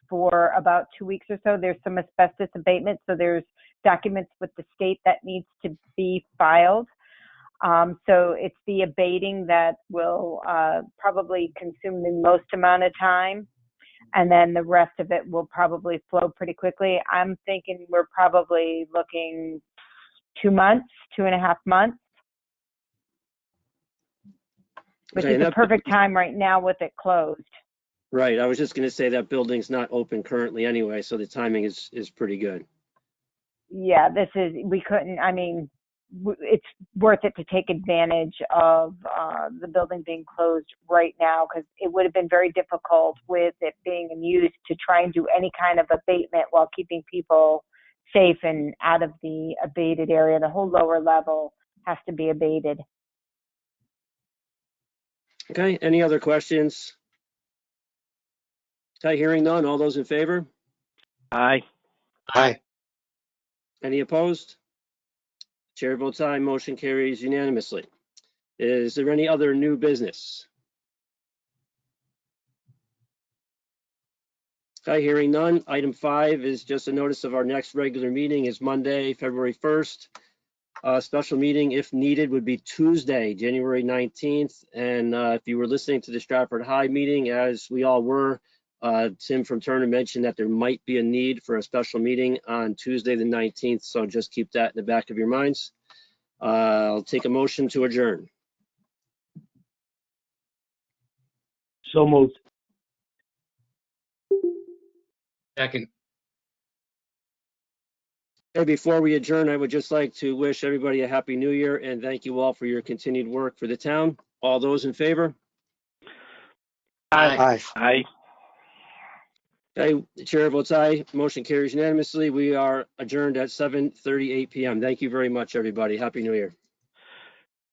Speaker 21: for about 2 weeks or so. There's some asbestos abatement, so there's documents with the state that needs to be filed. So it's the abating that will probably consume the most amount of time. And then the rest of it will probably flow pretty quickly. I'm thinking we're probably looking 2 months, 2.5 months, which
Speaker 11: Okay,
Speaker 21: is a perfect time right now with it closed.
Speaker 11: Right. I was just going to say that building's not open currently anyway, so the timing is pretty good.
Speaker 21: Yeah, I mean, it's worth it to take advantage of the building being closed right now, because it would have been very difficult with it being in use to try and do any kind of abatement while keeping people safe and out of the abated area. The whole lower level has to be abated.
Speaker 11: Okay, any other questions? Okay, hearing none. All those in favor?
Speaker 2: Aye.
Speaker 19: Aye.
Speaker 11: Any opposed? Chair votes aye. Motion carries unanimously. Is there any other new business? Okay, hearing none. Item 5 is just a notice of our next regular meeting is Monday, February 1st. Special meeting, if needed, would be Tuesday, January 19th. And if you were listening to the Stratford High meeting, as we all were, Tim from Turner mentioned that there might be a need for a special meeting on Tuesday, the 19th. So just keep that in the back of your minds. I'll take a motion to adjourn.
Speaker 16: So moved.
Speaker 19: Second.
Speaker 11: Okay, before we adjourn, I would just like to wish everybody a happy new year and thank you all for your continued work for the town. All those in favor?
Speaker 19: Aye.
Speaker 2: Aye.
Speaker 11: Okay, the chair votes aye. Motion carries unanimously. We are adjourned at 7:38 p.m. Thank you very much, everybody. Happy New Year.